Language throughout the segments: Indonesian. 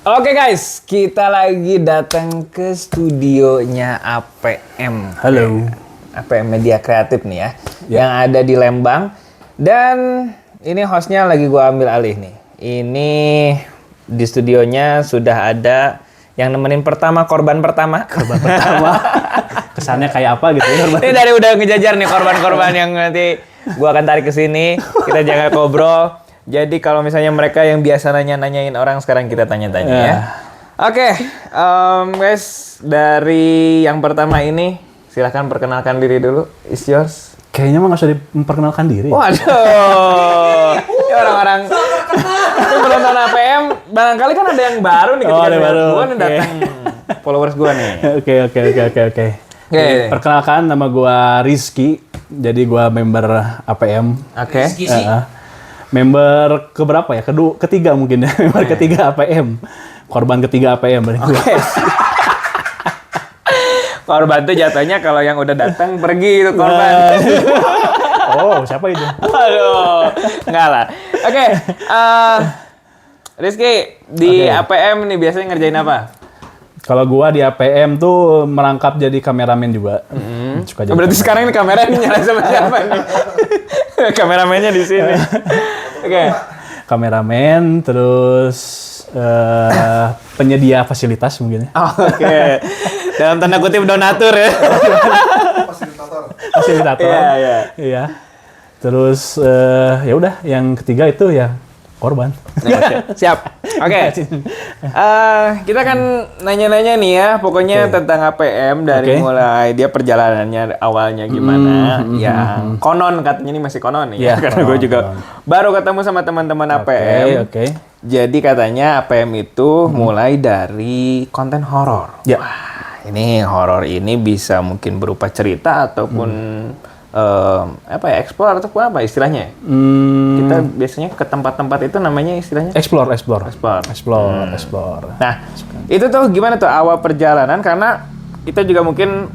Oke guys, kita lagi datang ke studionya APM. Halo. APM Media Kreatif nih ya, yang ada di Lembang. Dan ini hostnya lagi gua ambil alih nih. Ini di studionya sudah ada yang nemenin korban pertama. Kesannya kayak apa gitu ya? Ini dari udah ngejajar nih korban-korban yang nanti gua akan tarik ke sini. Kita jangan ngobrol. Jadi kalau misalnya mereka yang biasa nanyain orang, sekarang kita tanya-tanya ya. Oke, guys, dari yang pertama ini silahkan perkenalkan diri dulu. It's yours. Kayaknya mah nggak usah memperkenalkan diri. Waduh, ini orang-orang itu penonton APM. Barangkali kan ada yang baru nih ketika gue nih datang followers gue nih. Oke. Perkenalkan, nama gue Rizky. Jadi gue member APM. Oke. Member keberapa ya? Ketiga mungkin ya. Member ketiga APM. Korban ketiga APM. Oke. Korban tuh jatuhnya kalau yang udah datang pergi itu korban. Oh, siapa itu? Aduh, enggak lah. Oke. Rizky, di APM nih biasanya ngerjain apa? Kalau gua di APM tuh merangkap jadi kameramen juga. Suka jadi Berarti sekarang ini kamera ini nyala sama siapa nih? Kameramennya di sini. Oke. Kameramen, terus penyedia fasilitas mungkin. Oke. Dalam tanda kutip donatur ya. Fasilitator. Iya. Terus ya udah, yang ketiga itu ya korban. Siap. Oke. Kita kan nanya-nanya nih ya, pokoknya tentang APM dari mulai dia perjalanannya awalnya gimana. Konon katanya ini masih konon nih ya, karena gue juga baru ketemu sama teman-teman APM. Jadi katanya APM itu mulai dari konten horor. Wah, ini horor ini bisa mungkin berupa cerita ataupun explore atau apa istilahnya? Kita biasanya ke tempat-tempat itu namanya istilahnya explore. Nah, itu tuh gimana tuh awal perjalanan, karena kita juga mungkin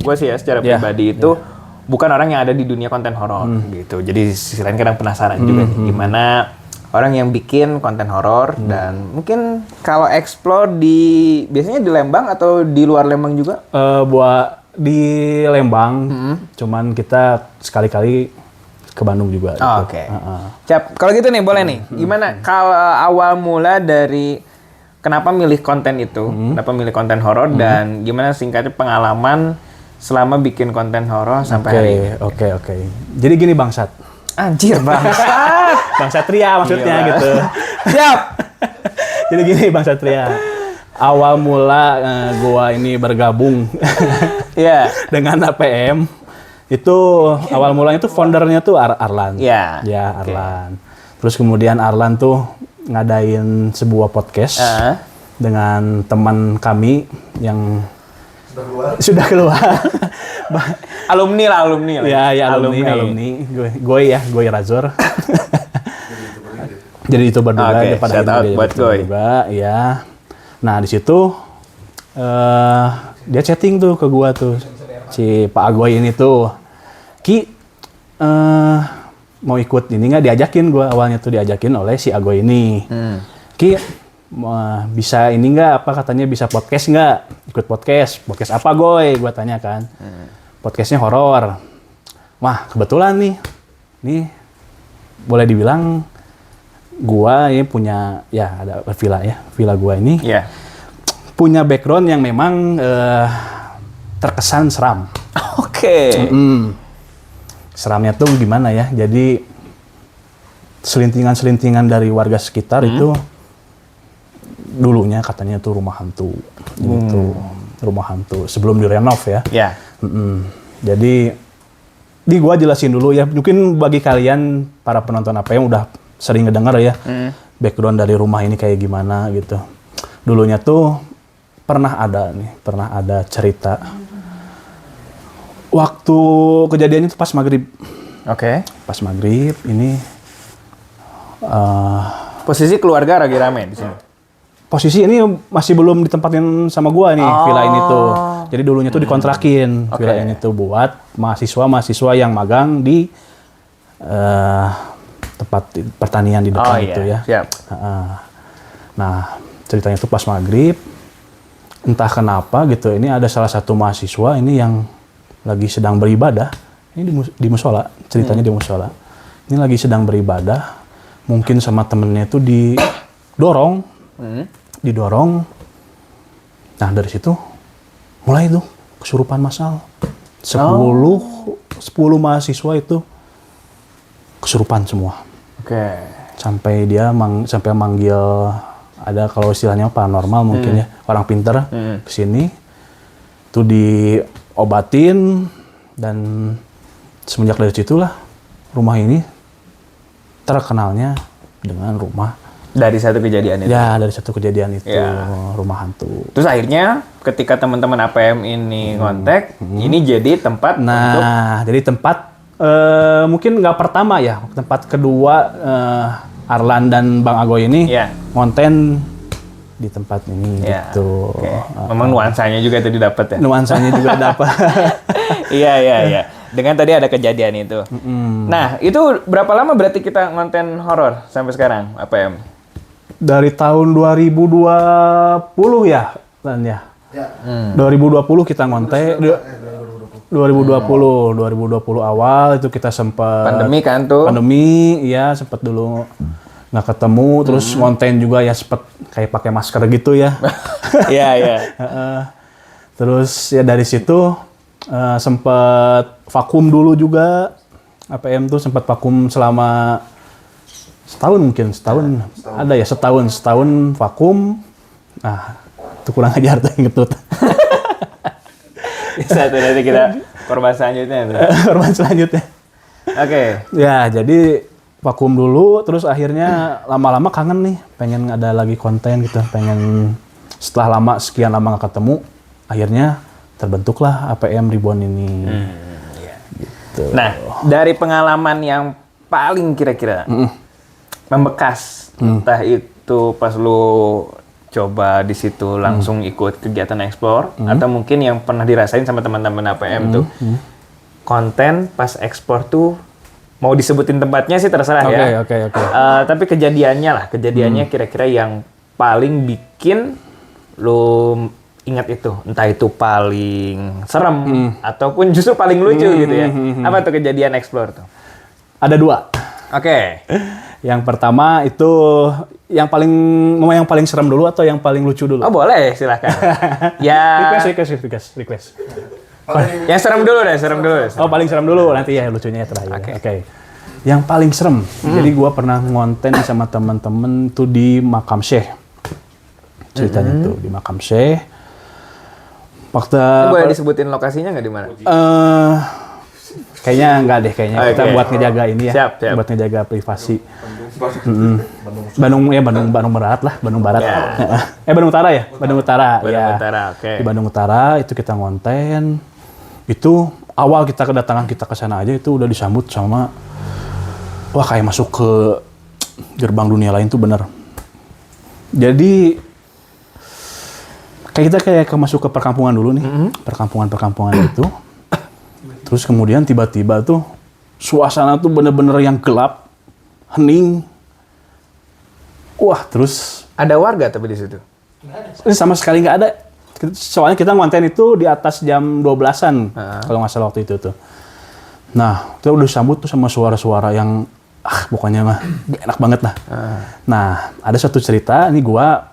gue sih ya secara pribadi itu bukan orang yang ada di dunia konten horor gitu. Jadi selain kadang penasaran juga nih, gimana orang yang bikin konten horor dan mungkin kalau explore biasanya di Lembang atau di luar Lembang juga? Buat di Lembang, cuman kita sekali-kali ke Bandung juga. Oke. Cap, kalau gitu nih boleh nih. Gimana kalau awal mula dari kenapa milih konten itu, kenapa milih konten horor dan gimana singkatnya pengalaman selama bikin konten horor sampai hari ini? Oke. Jadi gini Bangsat. Anjir Bangsat. Bang Satria maksudnya gitu. Siap. Jadi gini Bang Satria. Awal mula gua ini bergabung dengan APM itu awal mulanya tuh foundernya tuh Arlan. Arlan. Terus kemudian Arlan tuh ngadain sebuah podcast dengan teman kami yang sudah keluar. alumni lah. Ya, alumni. Gue Razor. Jadi itu berdua pada buat Goy. Ya. Nah, di situ dia chatting tuh ke gua tuh, si Pak Agoy ini tuh. Ki, mau ikut ini nggak? Diajakin gua, awalnya tuh diajakin oleh si Agoy ini. Ki, bisa ini nggak? Apa katanya bisa podcast nggak? Ikut podcast. Podcast apa Goy? Gua tanya kan. Podcastnya horor. Wah, kebetulan nih boleh dibilang gua ini punya ada villa gua ini punya background yang memang terkesan seram. Oke. Seramnya tuh gimana ya? Jadi selintingan dari warga sekitar itu dulunya katanya tuh rumah hantu. Gitu. Rumah hantu sebelum direnov ya. Jadi gua jelasin dulu ya. Mungkin bagi kalian para penonton APM udah sering ngedengar ya background dari rumah ini kayak gimana gitu. Dulunya tuh pernah ada cerita waktu kejadiannya itu pas maghrib. Pas maghrib ini posisi keluarga lagi rame di sini. Posisi ini masih belum ditempatin sama gua nih villa ini tuh. Jadi dulunya tuh dikontrakin villa ini tuh buat mahasiswa yang magang di tempat pertanian di depan itu ya. Siap. Nah, ceritanya itu pas maghrib, entah kenapa gitu, ini ada salah satu mahasiswa ini yang lagi sedang beribadah. Ini di musola, ceritanya di musola. Ini lagi sedang beribadah, mungkin sama temennya itu didorong. Nah, dari situ mulai tuh kesurupan massal. 10 mahasiswa itu kesurupan semua. Oke. Sampai dia sampai manggil, ada kalau istilahnya paranormal mungkin ya, orang pinter kesini. Itu diobatin, dan semenjak dari situlah rumah ini terkenalnya dengan rumah. Dari satu kejadian itu? Ya, dari satu kejadian itu, rumah hantu. Terus akhirnya ketika teman-teman APM ini ngontek, ini jadi tempat untuk... Jadi tempat, mungkin nggak pertama ya, tempat kedua Arlan dan Bang Agoy ini ngonten di tempat ini gitu. Okay. Memang nuansanya juga tadi dapat ya? Nuansanya juga dapat. Iya. Dengan tadi ada kejadian itu. Nah, itu berapa lama berarti kita ngonten horor sampai sekarang, APM? Dari tahun 2020 ya, Lan ya. 2020 kita ngonten. 2020 awal itu kita sempat pandemi kan tuh. Pandemi, iya sempat dulu nggak ketemu, terus ngonten juga ya sempat kayak pakai masker gitu ya. Iya. Terus ya dari situ sempat vakum dulu juga. APM tuh sempat vakum selama setahun. Ada ya setahun vakum. Nah, itu kurang ajar tuh ngetut. Satu nanti kita korban selanjutnya. Korban selanjutnya. Oke. Ya, jadi vakum dulu, terus akhirnya lama-lama kangen nih, pengen ada lagi konten gitu, pengen setelah sekian lama nggak ketemu, akhirnya terbentuklah APM Reborn ini. Gitu. Nah, dari pengalaman yang paling kira-kira membekas, entah itu pas lu coba di situ langsung ikut kegiatan explore, atau mungkin yang pernah dirasain sama teman-teman APM tuh, konten pas explore tuh mau disebutin tempatnya sih terserah ya. Oke. Tapi kejadiannya kira-kira yang paling bikin lu ingat itu, entah itu paling serem ataupun justru paling lucu gitu ya. Apa tuh kejadian explore tuh? Ada 2. Oke. Yang pertama itu yang paling serem dulu atau yang paling lucu dulu? Oh boleh, silakan. Ya. Request. Yang serem dulu deh. Oh paling serem dulu, nanti ya lucunya terakhir. Oke. Yang paling serem, jadi gua pernah ngonten sama teman-teman tuh di Makam Syekh. Ceritanya tuh di Makam Syekh. Boleh disebutin lokasinya nggak di mana? Kayaknya enggak deh, kita buat ngejaga ini ya. Siap. Buat ngejaga privasi. Bandung Barat lah, Bandung Barat. Bandung Utara ya? Bandung Utara, oke. Di Bandung Utara itu kita ngonten. Itu awal kita kedatangan kita ke sana aja itu udah disambut sama kayak masuk ke gerbang dunia lain tuh bener. Jadi kita masuk ke perkampungan dulu nih. Perkampungan itu. Terus kemudian tiba-tiba tuh suasana tuh bener-bener yang gelap, hening. Terus ada warga tapi di situ? Ini sama sekali nggak ada. Soalnya kita ngonten itu di atas jam 12-an, kalau nggak salah waktu itu tuh. Nah, kita udah disambut tuh sama suara-suara yang pokoknya mah enak banget lah. Nah, ada satu cerita, ini gua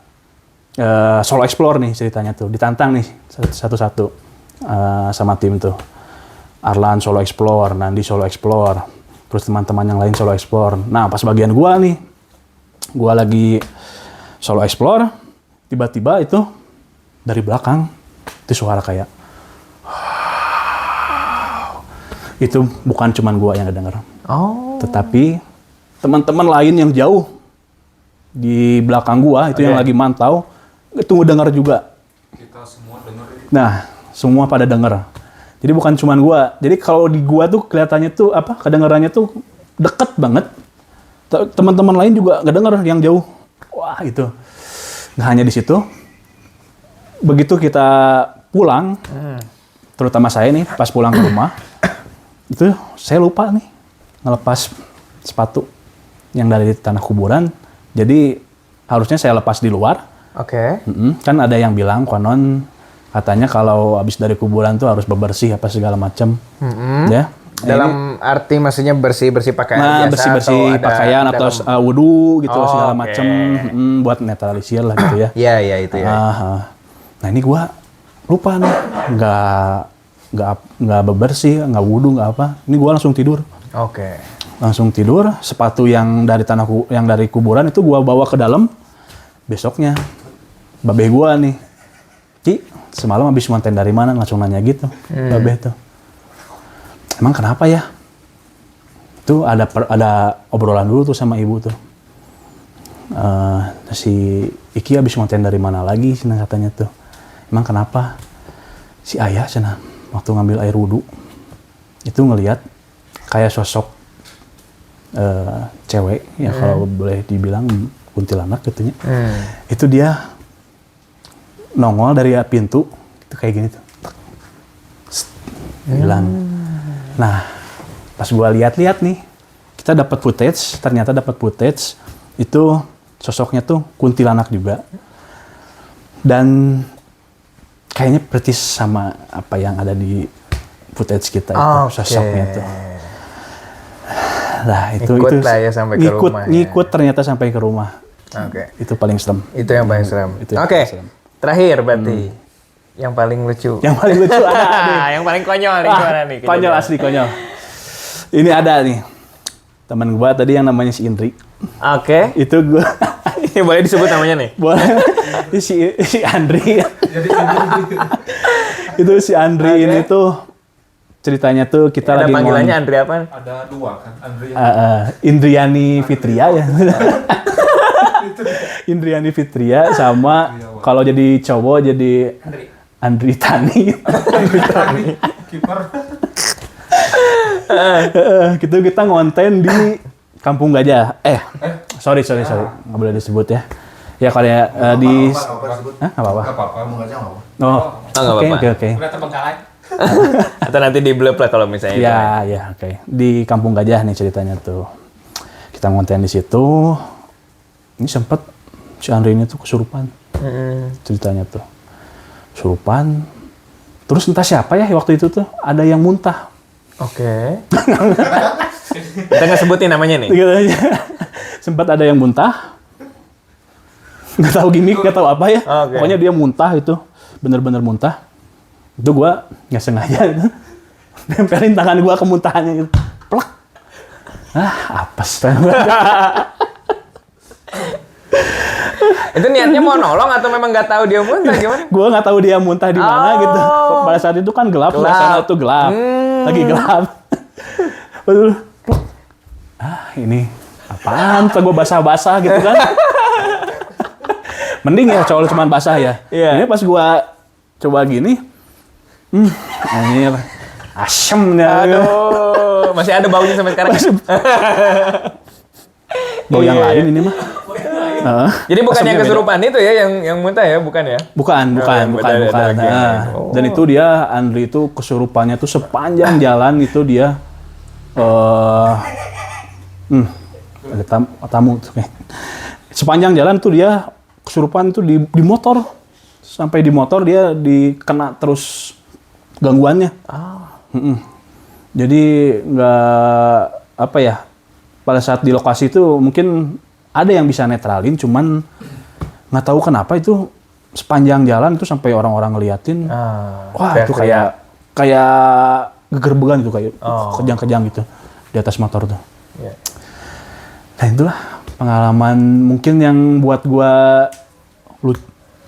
solo explore nih ceritanya tuh, ditantang nih satu-satu sama tim tuh. Arlan solo explore, Nandi solo explore, terus teman-teman yang lain solo explore. Nah, pas bagian gua nih, gua lagi solo explore, tiba-tiba itu dari belakang itu suara kayak itu bukan cuman gua yang ngedenger. Tetapi teman-teman lain yang jauh di belakang gua itu yang lagi mantau itu ngedenger juga. Kita semua denger. Nah, semua pada denger. Jadi bukan cuman gua. Jadi kalau di gua tuh kelihatannya tuh kedengarannya tuh deket banget. Teman-teman lain juga ngedenger yang jauh. Wah, itu. Nggak hanya di situ. Begitu kita pulang, terutama saya nih pas pulang ke rumah, itu saya lupa nih ngelepas sepatu yang dari tanah kuburan. Jadi harusnya saya lepas di luar. Oke. Kan ada yang bilang konon katanya kalau habis dari kuburan tuh harus bebersih apa segala macam. Ya. Dalam arti maksudnya bersih-bersih pakaian biasa bersih-bersih pakaian atau wudu gitu segala macam buat netralisir lah gitu ya. Iya itu ya. Nah ini gua lupa nih, nggak bebersih, nggak wudu, nggak apa. Ini gua langsung tidur. Oke. Langsung tidur. Sepatu yang dari yang dari kuburan itu gua bawa ke dalam. Besoknya babeh gua nih, Ci, semalam habis ngonten dari mana? Langsung nanya gitu, babeh tuh. Emang kenapa ya? Tuh ada obrolan dulu tuh sama ibu tuh. Si Iki habis ngonten dari mana lagi? Cina katanya tuh. Emang kenapa? Si ayah cina waktu ngambil air wudhu itu ngelihat kayak sosok cewek ya kalau boleh dibilang kuntilanak gitunya. Itu dia nongol dari pintu itu kayak gini tuh. Bilang. Nah, pas gua lihat-lihat nih, kita ternyata dapat footage itu sosoknya tuh kuntilanak juga. Dan kayaknya persis sama apa yang ada di footage kita itu sosoknya tuh. Nah, itu lah ya sampai ke rumah. Ngikut ternyata sampai ke rumah. Oke. Itu paling serem. Itu yang paling serem. Oke. Terakhir berarti. Yang paling lucu. Yang paling lucu ada nih. Yang paling konyol nih gimana nih? Konyol asli konyol. Ini ada nih. Teman gua tadi yang namanya si Indri. Oke. Itu gua boleh disebut namanya nih? Boleh. si Andri. Itu si Andri ini tuh ceritanya tuh kita ada lagi panggilannya Andri apa? Ada 2 kan, Andri. Indriani Fitria ya. Indriani Fitria sama kalau jadi cowok jadi Andri Tani. Kiper. Gitu kita ngonten di Kampung Gajah. Sorry. Nggak boleh disebut ya. Ya kalau ya di... Nggak apa-apa, mau ngajak nggak apa-apa. Oh, nggak oke. Udah terbengkalai. Atau nanti di blur lah kalau misalnya. Ya, oke. Di Kampung Gajah nih ceritanya tuh. Kita ngonten di situ. Ini sempet si Andri ini tuh kesurupan. Ceritanya tuh. Kesurupan. Terus entah siapa ya waktu itu tuh ada yang muntah. Oke. Kita nggak sebutin namanya nih. Sempat ada yang muntah. Nggak tahu gimmick, nggak tahu apa ya. Pokoknya dia muntah itu. Bener-bener muntah. Itu gua nggak sengaja gitu. Nempelin tangan gua ke muntahannya gitu. Plak. Apes. Itu niatnya mau nolong atau memang nggak tahu dia muntah gimana? Gua nggak tahu dia muntah di mana gitu. Pada saat itu kan gelap. Suasana itu gelap. Lagi gelap. Betul. Ini apaan? Tuh gua basah-basah gitu kan. Mending ya cowok cuma basah ya. Ini pas gua coba gini, anjir, asemnya. Aduh, masih ada baunya sampai sekarang. Bau yang lain ini mah. Jadi bukan yang kesurupan itu ya, yang muntah ya, bukan ya? Bukan. Dan itu dia, Andri itu kesurupannya tuh sepanjang jalan itu dia, ada tamu tuh. Sepanjang jalan tuh dia kesurupan itu di motor. Sampai di motor dia dikena terus gangguannya. Jadi nggak apa ya, pada saat di lokasi itu mungkin ada yang bisa netralin, cuman nggak tahu kenapa itu sepanjang jalan itu sampai orang-orang ngeliatin, wah itu kayak gegerbegan gitu, kayak kejang-kejang gitu di atas motor tuh. Nah itulah pengalaman mungkin yang buat gua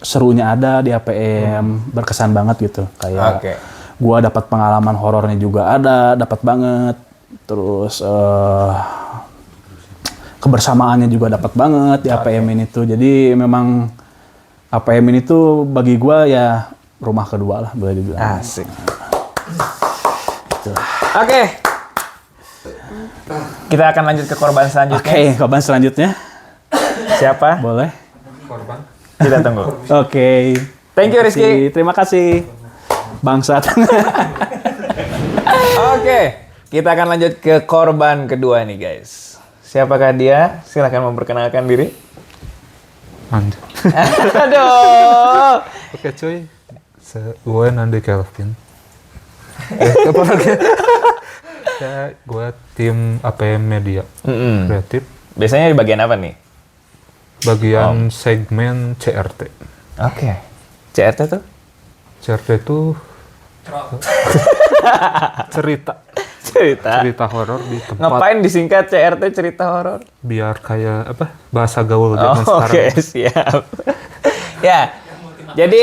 serunya ada di APM, berkesan banget gitu. Kayak gua dapat pengalaman horornya juga dapat banget. Terus kebersamaannya juga dapat banget di APM ini tuh. Jadi memang APM ini tuh bagi gua ya rumah kedua lah boleh dibilang. Asik. Oke. Kita akan lanjut ke korban selanjutnya. Korban selanjutnya. Siapa? Boleh. Korban. Kita tunggu. Thank you Rizky. Terima kasih. Bangsat. Kita akan lanjut ke korban kedua nih guys. Siapakah dia? Silakan memperkenalkan diri. Anjir. Aduh. Oke cuy, gue Nandi Kelvin. Apa lagi? Gue tim APM Media Kreatif. Biasanya di bagian apa nih? Bagian segmen CRT. Oke. CRT tuh? CRT itu cerita horor di tempat. Ngapain disingkat CRT cerita horor? Biar kayak apa? Bahasa gaul zaman sekarang. Oke, siap. Ya. Jadi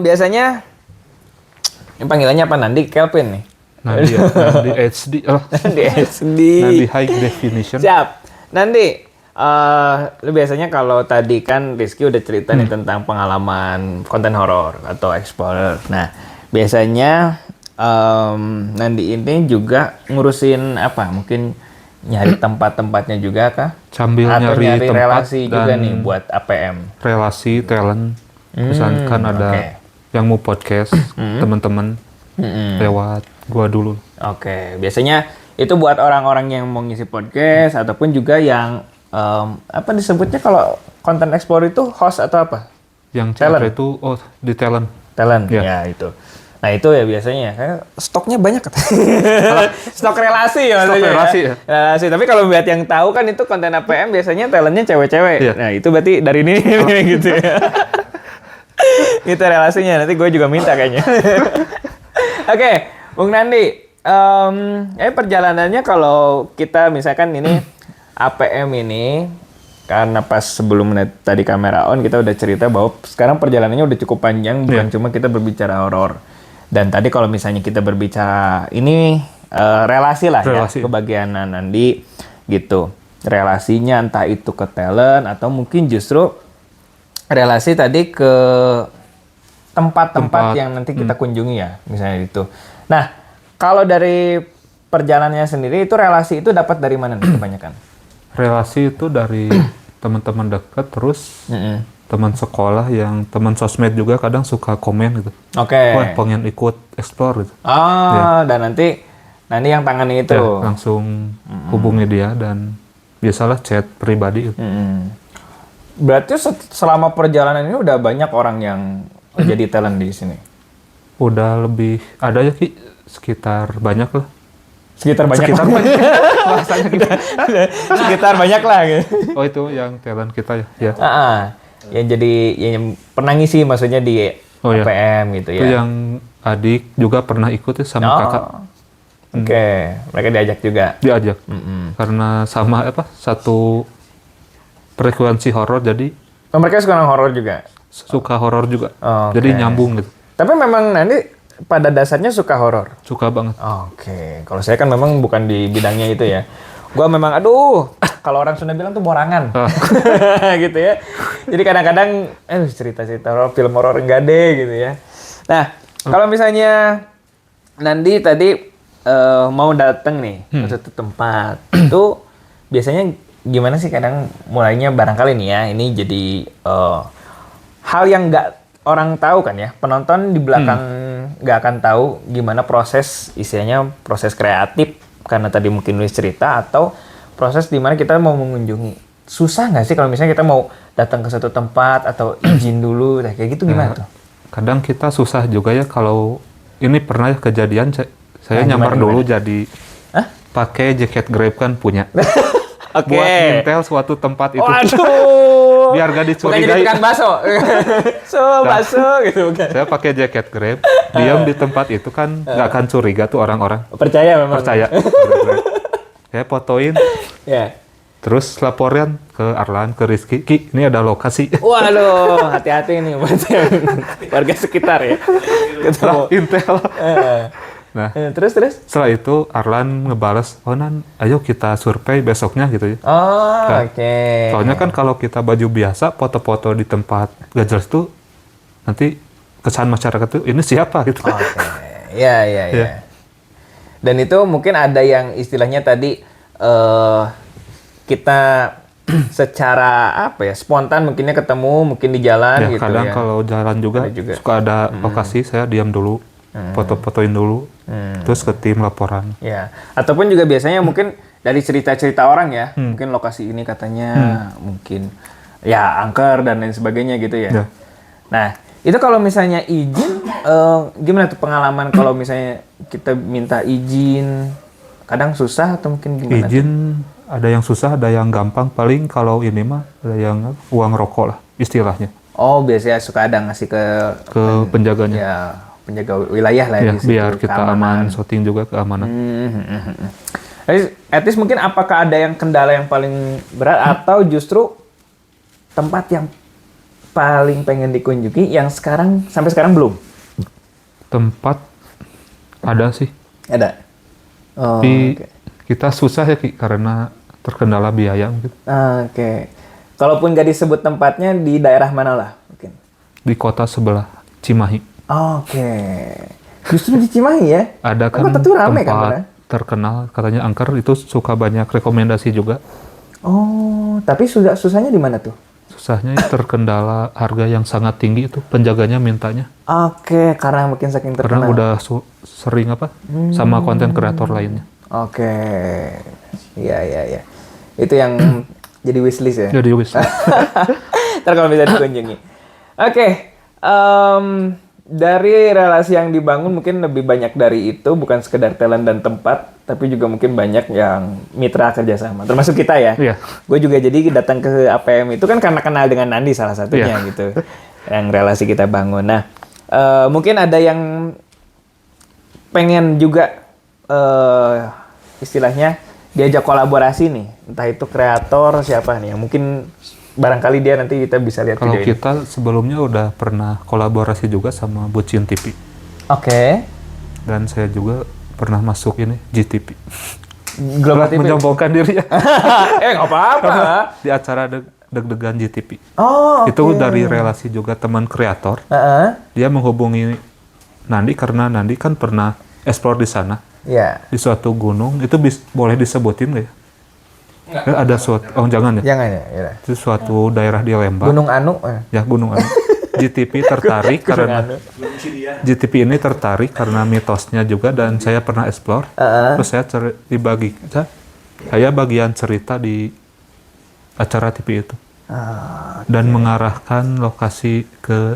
biasanya ini panggilannya apa? Nandi Kelvin nih. Nandi HD. Nandi HD. Nandi High Definition. Siap. Nandi, lu biasanya kalau tadi kan Rizky udah cerita nih tentang pengalaman konten horor atau explorer. Nah, biasanya Nandi ini juga ngurusin apa? Mungkin nyari tempat-tempatnya juga kah? Sambil atau nyari tempat relasi juga dan nih buat APM. relasi talent. Misalkan ada yang mau podcast, teman-teman lewat gua dulu. Oke, biasanya itu buat orang-orang yang mau ngisi podcast ataupun juga yang apa disebutnya kalau konten explore itu host atau apa? Yang Talent. CRT itu di talent. Talent, Ya. ya itu. Nah itu ya biasanya, kayak stoknya banyak. Stok relasi ya Stok maksudnya relasi ya. Relasi, tapi kalau buat yang tahu kan itu konten APM biasanya talentnya cewek-cewek. Iya. Nah itu berarti dari ini gitu ya. Itu relasinya, nanti gue juga minta kayaknya. Oke, Bung Nandi, perjalanannya kalau kita misalkan ini APM ini, karena pas sebelum tadi kamera on kita udah cerita bahwa sekarang perjalanannya udah cukup panjang, bukan cuma kita berbicara horor. Dan tadi kalau misalnya kita berbicara ini relasi lah Relasi. ya, kebagian Nandi gitu. Relasinya entah itu ke talent atau mungkin justru relasi tadi ke tempat-tempat yang nanti kita kunjungi ya, misalnya itu. Nah, kalau dari perjalanannya sendiri itu relasi itu dapat dari mana nih kebanyakan? Relasi itu dari teman-teman dekat, terus teman sekolah yang teman sosmed juga kadang suka komen gitu. Oke. Wah, pengen ikut explore gitu. Dan nanti yang tangani itu. Ya, langsung hubungi dia dan biasalah chat pribadi gitu. Berarti selama perjalanan ini udah banyak orang yang jadi talent di sini? Udah lebih, ada ya Ki, sekitar banyak lah. Sekitar banyak bahasanya gimana? Sekitar banyak lah gitu. Oh itu yang talent kita ya. Yang jadi yang pernah ngisi maksudnya di APM gitu Itu ya. yang adik juga pernah ikut ya sama kakak. Oke, mereka diajak juga. Diajak. Karena sama satu frekuensi horor, jadi Mereka suka horor juga. suka horor juga. Oke. Jadi nyambung gitu. Tapi memang nanti pada dasarnya suka horor. Suka banget. Oke, kalau saya kan memang bukan di bidangnya itu ya. Gua memang kalau orang Sunda bilang tuh borangan. Gitu ya. Jadi kadang-kadang cerita-cerita horor, film horor enggak deh gitu ya. Nah, kalau misalnya Nandi tadi mau datang nih ke suatu tempat, itu biasanya gimana sih kadang mulainya barangkali nih ya, ini jadi hal yang nggak orang tahu kan ya, penonton di belakang nggak akan tahu gimana proses istilahnya proses kreatif karena tadi mungkin nulis cerita atau proses di mana kita mau mengunjungi. Susah nggak sih kalau misalnya kita mau datang ke suatu tempat atau izin dulu, kayak gitu gimana tuh? Kadang kita susah juga ya, kalau ini pernah kejadian saya nyamar gimana? dulu jadi pakai jaket Grab kan punya. Oke. Buat ngintel suatu tempat itu. Waduh. Biar gak Bukan dicurigai. jadi tukang bakso. Bakso gitu bukan. Saya pakai jaket Grab, diam di tempat itu kan nggak akan curiga tuh orang-orang. Percaya memang. Percaya. Saya fotoin, Ya. terus laporan ke Arlan, ke Rizky, Ki, ini ada lokasi. Waduh, hati-hati nih buat yang warga sekitar ya. Ketemu. Intel. Nah, Terus? setelah itu Arlan ngebales, Nan, ayo kita survei besoknya gitu ya. Oke. Soalnya kan kalau kita baju biasa, foto-foto di tempat gak jelas tuh, nanti kesan masyarakat tuh, ini siapa gitu. Oke. Iya. Dan itu mungkin ada yang istilahnya tadi kita secara spontan mungkinnya ketemu, mungkin di jalan Ya, gitu kadang ya. kalau jalan juga, suka ada lokasi, saya diam dulu, foto-fotoin dulu, terus ke tim laporan. Ya, ataupun juga biasanya mungkin dari cerita-cerita orang ya, mungkin lokasi ini katanya mungkin ya angker dan lain sebagainya gitu ya. Ya. Nah, itu kalau misalnya izin, gimana tuh pengalaman kalau misalnya kita minta izin, kadang susah atau mungkin gimana? Izin ada yang susah, ada yang gampang. Paling kalau ini mah ada yang uang rokok lah istilahnya Oh, biasanya suka ada ngasih ke penjaganya. ya penjaga wilayah lah Ya, di situ, biar kita aman, syuting juga keamanan. Etis mungkin apakah ada yang kendala yang paling berat atau justru tempat yang paling pengen dikunjungi yang sampai sekarang belum? Tempat ada sih. Ada. Oh, Tapi oke. kita susah ya Ki, karena terkendala biaya mungkin. Oke. Kalaupun gak disebut tempatnya di daerah mana lah mungkin? Di kota sebelah Cimahi. Oke. Justru di Cimahi ya? Ada kan Kota tuh rame kan, tempat benar? terkenal, katanya angker itu suka banyak rekomendasi juga. Oh, tapi susahnya di mana tuh? Susahnya terkendala harga yang sangat tinggi itu, penjaganya mintanya. Oke, karena mungkin saking Karena terkenal. udah sering sama konten kreator lainnya. Oke. Iya. Itu yang jadi wishlist ya? Jadi wis. Ntar kalau bisa dikunjungi. Oke. Dari relasi yang dibangun mungkin lebih banyak dari itu, bukan sekedar talent dan tempat, tapi juga mungkin banyak yang mitra kerjasama, termasuk kita ya. Iya. Gue juga jadi datang ke APM itu kan karena kenal dengan Nandi salah satunya Iya. gitu, yang relasi kita bangun. Nah, mungkin ada yang pengen juga istilahnya diajak kolaborasi nih, entah itu kreator siapa nih, yang mungkin barangkali dia nanti kita bisa lihat Kalau video ini. kita sebelumnya udah pernah kolaborasi juga sama Bucin TV. Oke. Dan saya juga pernah masuk ini GTV. Global Pernah TV. menyombongkan diri ya. Nggak apa-apa. Di acara deg-degan GTV. Oh, oke. Itu dari relasi juga teman kreator. Heeh. Dia menghubungi Nandi karena Nandi kan pernah explore di sana. Ya. Di suatu gunung, itu boleh disebutin nggak ya? Ada suatu, jangan ya. Jangan ya. Itu suatu daerah di Lembang. Gunung Anu. Ya, Gunung Anu. GTV tertarik karena Anu. GTV ini tertarik karena mitosnya juga dan saya pernah explore. Terus saya saya bagian cerita di acara TV itu. Dan mengarahkan lokasi ke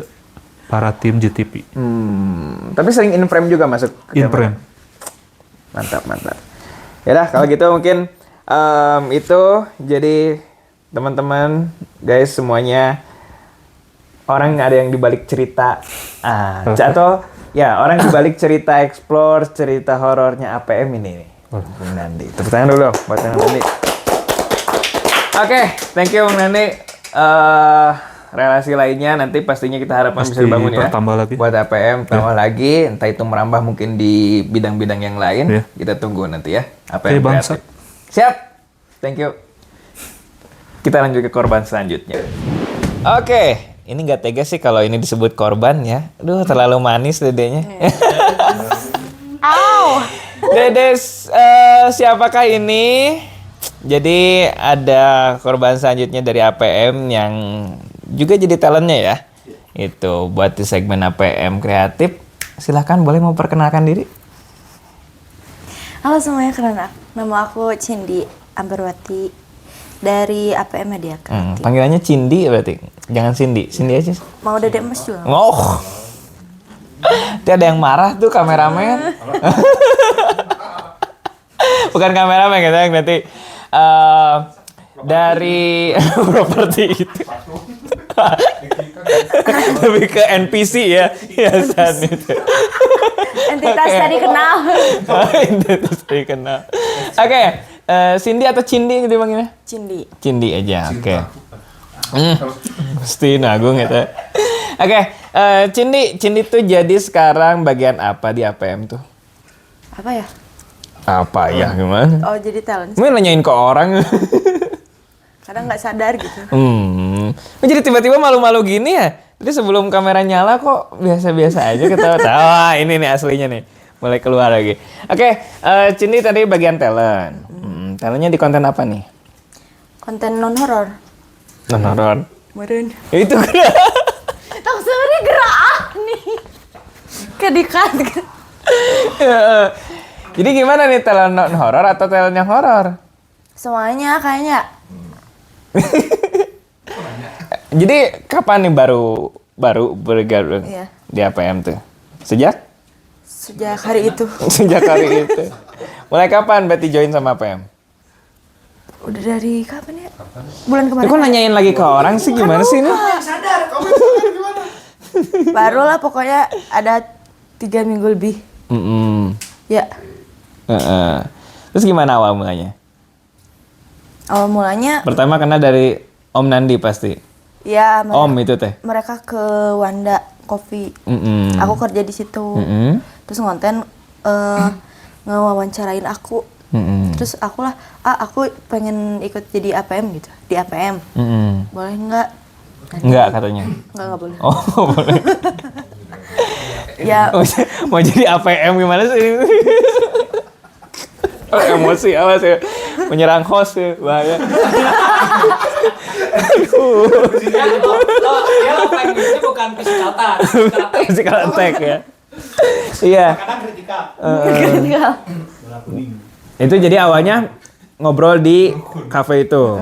para tim GTV. Tapi sering in frame juga masuk ke In frame. kamera. Mantap. Yaudah, kalau gitu mungkin itu jadi teman-teman, guys semuanya, orang ada yang dibalik cerita atau ya orang dibalik cerita explore, cerita horornya APM ini nih. Bung Nandi. Tepuk tangan dulu buat Bung Nandi. Oke, thank you Bung Nandi. Relasi lainnya nanti pastinya kita harapkan bisa Pasti dibangun ya. bertambah lagi. Buat APM tambah lagi, entah itu merambah mungkin di bidang-bidang yang lain. Iya. Kita tunggu nanti ya. Oke, APM bangsa. kreatif. Siap. Thank you. Kita lanjut ke korban selanjutnya. Oke, ini nggak tega sih kalau ini disebut korban ya. Aduh, terlalu manis dedenya. Dede, siapakah ini? Jadi ada korban selanjutnya dari APM yang juga jadi talentnya ya. Itu buat di segmen APM kreatif. Silahkan boleh mau perkenalkan diri. Halo semuanya, kenal. Nama aku Cindy Amberwati dari APM Media Kreatif. Panggilannya Cindy berarti. Jangan Cindy, Cindy aja. Mau Dedek Mas juga? Oh. Nanti ada yang marah tuh kameramen. Bukan kameramen gitu yang nanti dari properti itu. Lebih ke NPC ya, hiasan itu. Entitas tadi kenal. Entitas tadi kenal. Oke, Cindy atau Cindy gitu panggilnya? Cindy. Cindy aja, oke. Mesti nagung gitu. Oke, Cindy tuh jadi sekarang bagian apa di APM tuh? Apa ya? Apa ya, gimana? Oh, jadi talent. Mau nanyain ke orang. Kadang nggak sadar gitu. Jadi tiba-tiba malu-malu gini ya? Tadi sebelum kamera nyala kok biasa-biasa aja ketawa-tawa. Ini nih aslinya nih. Mulai keluar lagi. Oke, Cindy tadi bagian talent. Talentnya di konten apa nih? Konten non-horor. Non-horor. Meren. Itu Tak sebenarnya gerak nih. Kedikat. Jadi gimana nih, talent non-horor atau talent yang horor? Semuanya kayaknya. Jadi kapan nih baru bergabung Iya. di APM tuh? Sejak hari itu. sejak hari itu. Mulai kapan berarti join sama APM? Udah dari kapan ya? Bulan kemarin. Kok nanyain lagi ke orang sih gimana sih ini? Baru lah pokoknya ada 3 minggu lebih. Ya. Terus gimana awal mulanya? Awal mulanya Pertama karena dari Om Nandi pasti. ya Om itu teh. mereka ke Wanda Coffee. Mm-mm. Aku kerja di situ. Mm-mm. Terus ngonten ngewawancarain aku. Mm-mm. Terus aku pengen ikut jadi APM gitu. Di APM. Mm-mm. Boleh nggak? Enggak katanya. Nggak boleh. Oh boleh. Ya Mau jadi APM gimana sih? Oh, emosi awas ya. Menyerang host ya, bahaya. Dia offline itu bukan physical touch. Physical attack ya. Iya. Kadang kritikal. kritikal. Itu jadi awalnya ngobrol di cafe itu.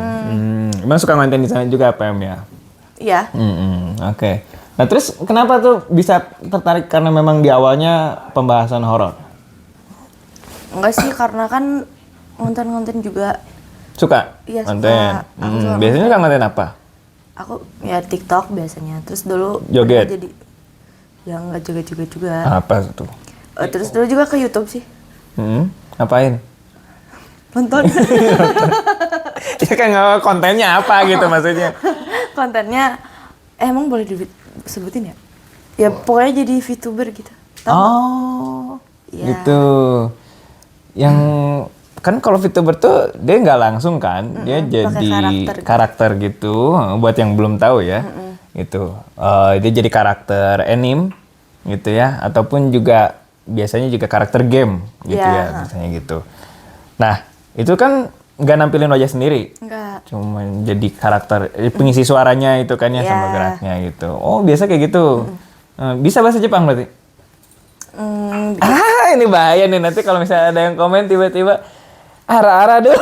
Emang suka ngonten di sana juga APM ya? Iya. Oke. Nah terus kenapa tuh bisa tertarik karena memang di awalnya pembahasan horor? Enggak sih karena kan ngonten-ngonten juga. Suka? Iya, suka. Konten. Aku suka Biasanya suka konten apa? Aku ya TikTok biasanya. Terus dulu Joget? pernah jadi ya nggak joget-joget juga. Apa tuh? Terus dulu juga ke YouTube sih. Ngapain? Nonton. Ya kan nggak kontennya apa gitu maksudnya? Kontennya emang boleh disebutin ya? Ya pokoknya jadi VTuber gitu. Tahu nggak? Oh, Iya. gitu. Yang kan kalau VTuber tuh dia nggak langsung kan, dia jadi pakai karakter gitu. Buat yang belum tahu ya, gitu. Dia jadi karakter anime gitu ya, ataupun juga biasanya juga karakter game gitu Iya. ya, biasanya gitu. Nah itu kan nggak nampilin wajah sendiri, Enggak. cuma jadi karakter pengisi suaranya itu kan ya Iya. sama geraknya gitu. Oh biasa kayak gitu. Bisa bahasa Jepang berarti? Ini bahaya nih nanti kalau misalnya ada yang komen tiba-tiba ara-ara dulu.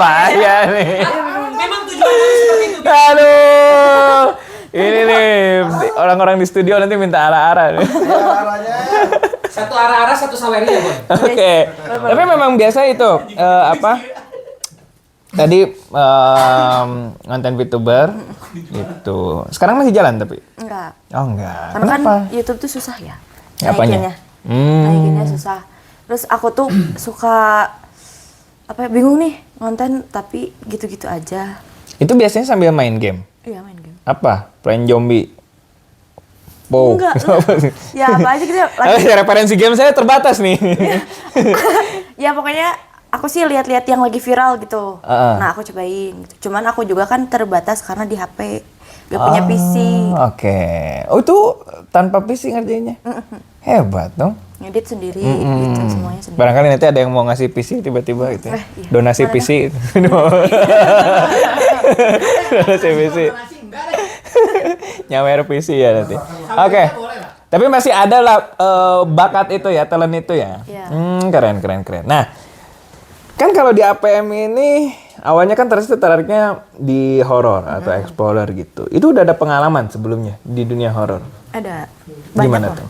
Bahaya nih. Memang tujuannya seperti itu. Aduh. Ini nih orang-orang di studio nanti minta ara-ara nih. Satu arah-arah, satu saweria, Boy. Oke. Tapi memang biasa itu apa? Tadi ngonten VTuber gitu. Sekarang masih jalan tapi? Enggak. Oh enggak. Karena Kenapa? kan YouTube tuh susah ya. Apanya? Naikinnya susah. Terus aku tuh suka bingung nih ngonten tapi gitu-gitu aja. Itu biasanya sambil main game. Iya main game. Apa? Plan zombie. Wow. Enggak. Ya apa aja gitu lagi. Referensi game saya terbatas nih. Ya pokoknya aku sih lihat-lihat yang lagi viral gitu. Nah aku cobain. Gitu. Cuman aku juga kan terbatas karena di HP. Gak punya PC. Oke. Oh itu tanpa PC ngerjainnya? Hebat dong. Ngedit sendiri gitu semuanya sendiri. Barangkali nanti ada yang mau ngasih PC tiba-tiba gitu ya. Iya. Donasi Boleh PC. Donasi PC. Nyawer PC ya nanti. Oke. Tapi masih ada lah bakat itu ya, talent itu ya. Iya. Keren. Nah, kan kalau di APM ini awalnya kan tertariknya di horor atau explorer gitu. Itu udah ada pengalaman sebelumnya di dunia horor. Ada. Gimana Banyak tuh?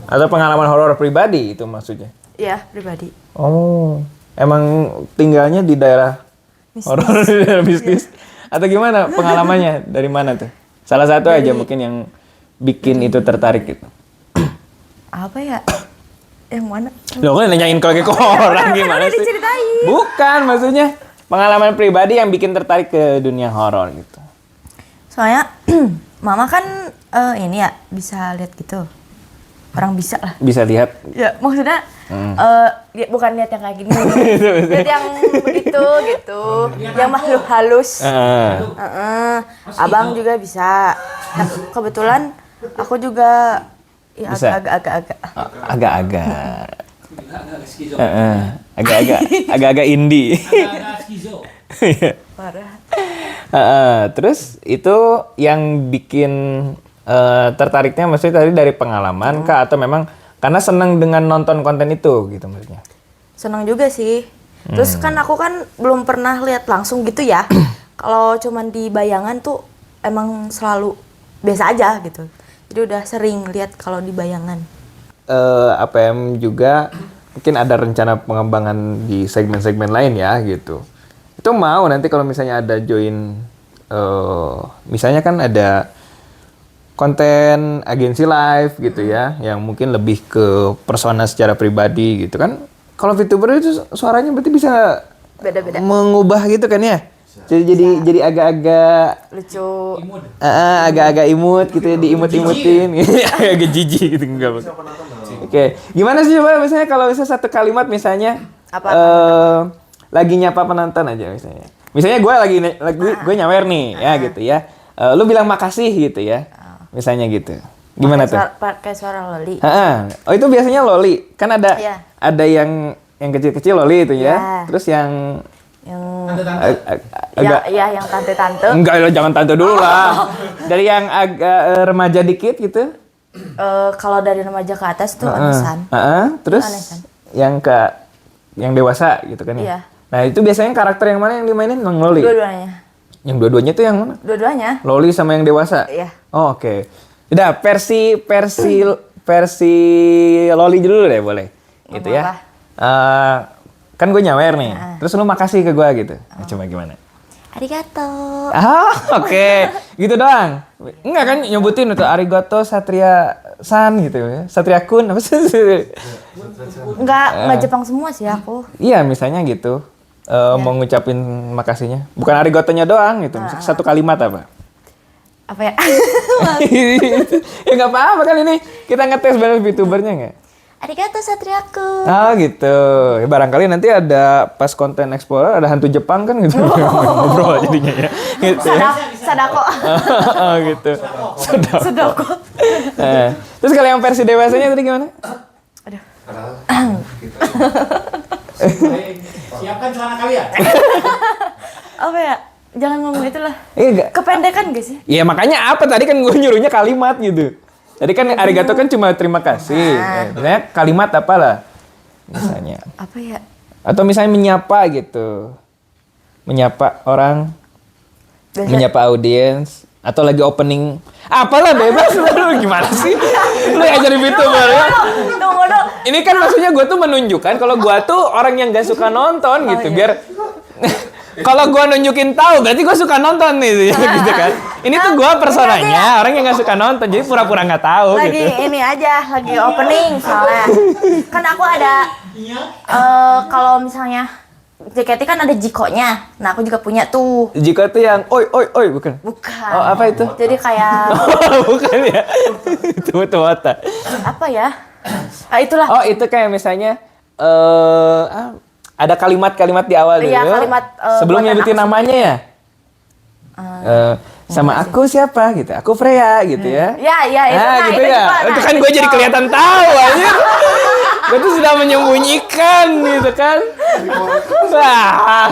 Atau pengalaman horor pribadi itu maksudnya? Iya pribadi. Oh, emang tinggalnya di daerah horor, di daerah bisnis? Atau gimana pengalamannya? Dari mana tuh? Salah satu aja mungkin yang bikin itu tertarik gitu. Apa ya? Yang mana? Loh, kan nanyain ke orang gimana sih? Diceritain. Bukan, maksudnya pengalaman pribadi yang bikin tertarik ke dunia horor gitu. Soalnya mama kan ini ya bisa lihat gitu. Orang bisa lah. Bisa lihat. Ya maksudnya bukan lihat yang kayak gini. Lihat yang begitu gitu. Yang makhluk halus. Abang juga bisa. Nah, kebetulan aku juga ya Bisa? agak-agak. Agak-agak. Skizo. Agak-agak indie. Agak skizo. Parah. Terus itu yang bikin tertariknya maksudnya tadi dari pengalaman kah atau memang karena senang dengan nonton konten itu gitu maksudnya? Senang juga sih. Terus kan aku kan belum pernah lihat langsung gitu ya. Kalau cuman di bayangan tuh emang selalu biasa aja gitu. Jadi udah sering lihat kalau di bayangan. APM juga mungkin ada rencana pengembangan di segmen-segmen lain ya gitu. Itu mau nanti kalau misalnya ada join, misalnya kan ada konten agensi live gitu ya, yang mungkin lebih ke persona secara pribadi gitu kan. Kalau VTuber itu suaranya berarti bisa Beda-beda. mengubah gitu kan ya. Jadi agak-agak Lucu. agak-agak imut gitu ya, diimut-imutin. Agak jijik gitu enggak. Oke, gimana sih coba misalnya kalau misalnya satu kalimat misalnya lagi nyapa penonton aja misalnya. Misalnya gue nyawer nih ya gitu ya. Lu bilang makasih gitu ya. Misalnya gitu. Gimana tuh? Pakai suara loli. Oh itu biasanya loli. Kan ada Iya. ada yang kecil-kecil loli itu ya. Iya. Terus yang agak yang tante-tante. enggak lah, jangan tante dulu lah. Dari yang agak remaja dikit gitu. Kalau dari remaja ke atas tuh Anesan. Terus Anesan. yang dewasa gitu kan ya. Iya. Nah, itu biasanya karakter yang mana yang dimainin Bang Loli? Dua-duanya. Yang dua-duanya tuh yang mana? Dua-duanya. Loli sama yang dewasa? Iya. Oh, oke. Udah, versi Loli dulu deh boleh. Gitu ya. Kan gue nyawer nih. Terus lu makasih ke gue gitu. Nah, coba gimana? Arigato. Oke. Gitu doang. Enggak kan nyebutin itu Arigato Satria San gitu ya. Satria Kun apa sih? Enggak Jepang semua sih aku. Iya, misalnya gitu. Mau ngucapin makasihnya. Bukan arigotonya doang gitu. Misalnya satu kalimat apa? Apa ya? Ya nggak apa-apa kan ini. Kita ngetes bareng VTubernya nggak? Arigato Satriaku. Gitu. Ya, barangkali nanti ada pas konten Explorer ada hantu Jepang kan gitu. Ngobrol jadinya ya. Gitu ya. Sadako. Gitu. Sadako. Terus kalau yang versi dewasanya tadi gimana? Siapkan celana kalian. Apa ya? Jangan ngomong itu lah. Iya enggak? Kependekan gak sih? Iya makanya apa tadi kan gue nyuruhnya kalimat gitu. Tadi kan arigato kan cuma terima kasih. Misalnya kalimat apalah. Misalnya. Apa ya? Atau misalnya menyapa gitu. Menyapa orang. Menyapa audiens. Atau lagi opening. Apalah bebas lu gimana sih? Lu yang jadi VTuber ya. Tunggu dong. Ini kan maksudnya gue tuh menunjukkan kalau gue tuh orang yang gak suka nonton gitu. Biar kalau gue nunjukin tahu berarti gue suka nonton nih gitu kan. Ini tuh gue personanya orang yang gak suka nonton jadi pura-pura gak tahu Lagi gitu. ini aja, lagi opening soalnya. Kan aku ada kalau misalnya JKT kan ada Jikonya. Nah, aku juga punya tuh. Jika tuh yang oi bukan. Bukan. Oh, apa itu? Jadi kayak Bukan ya. Itu mata. apa ya? Itulah. Oh, itu kayak misalnya ada kalimat-kalimat di awal Iya, dulu. kalimat, sebelum buatan nyebutin aku namanya ya. Sama aku siapa gitu. Aku Freya gitu ya. Ya, itu. Nah, gitu ya. Itu kan gue jadi kelihatan tahu anjir. Gue tuh sudah menyembunyikan gitu kan. Wah.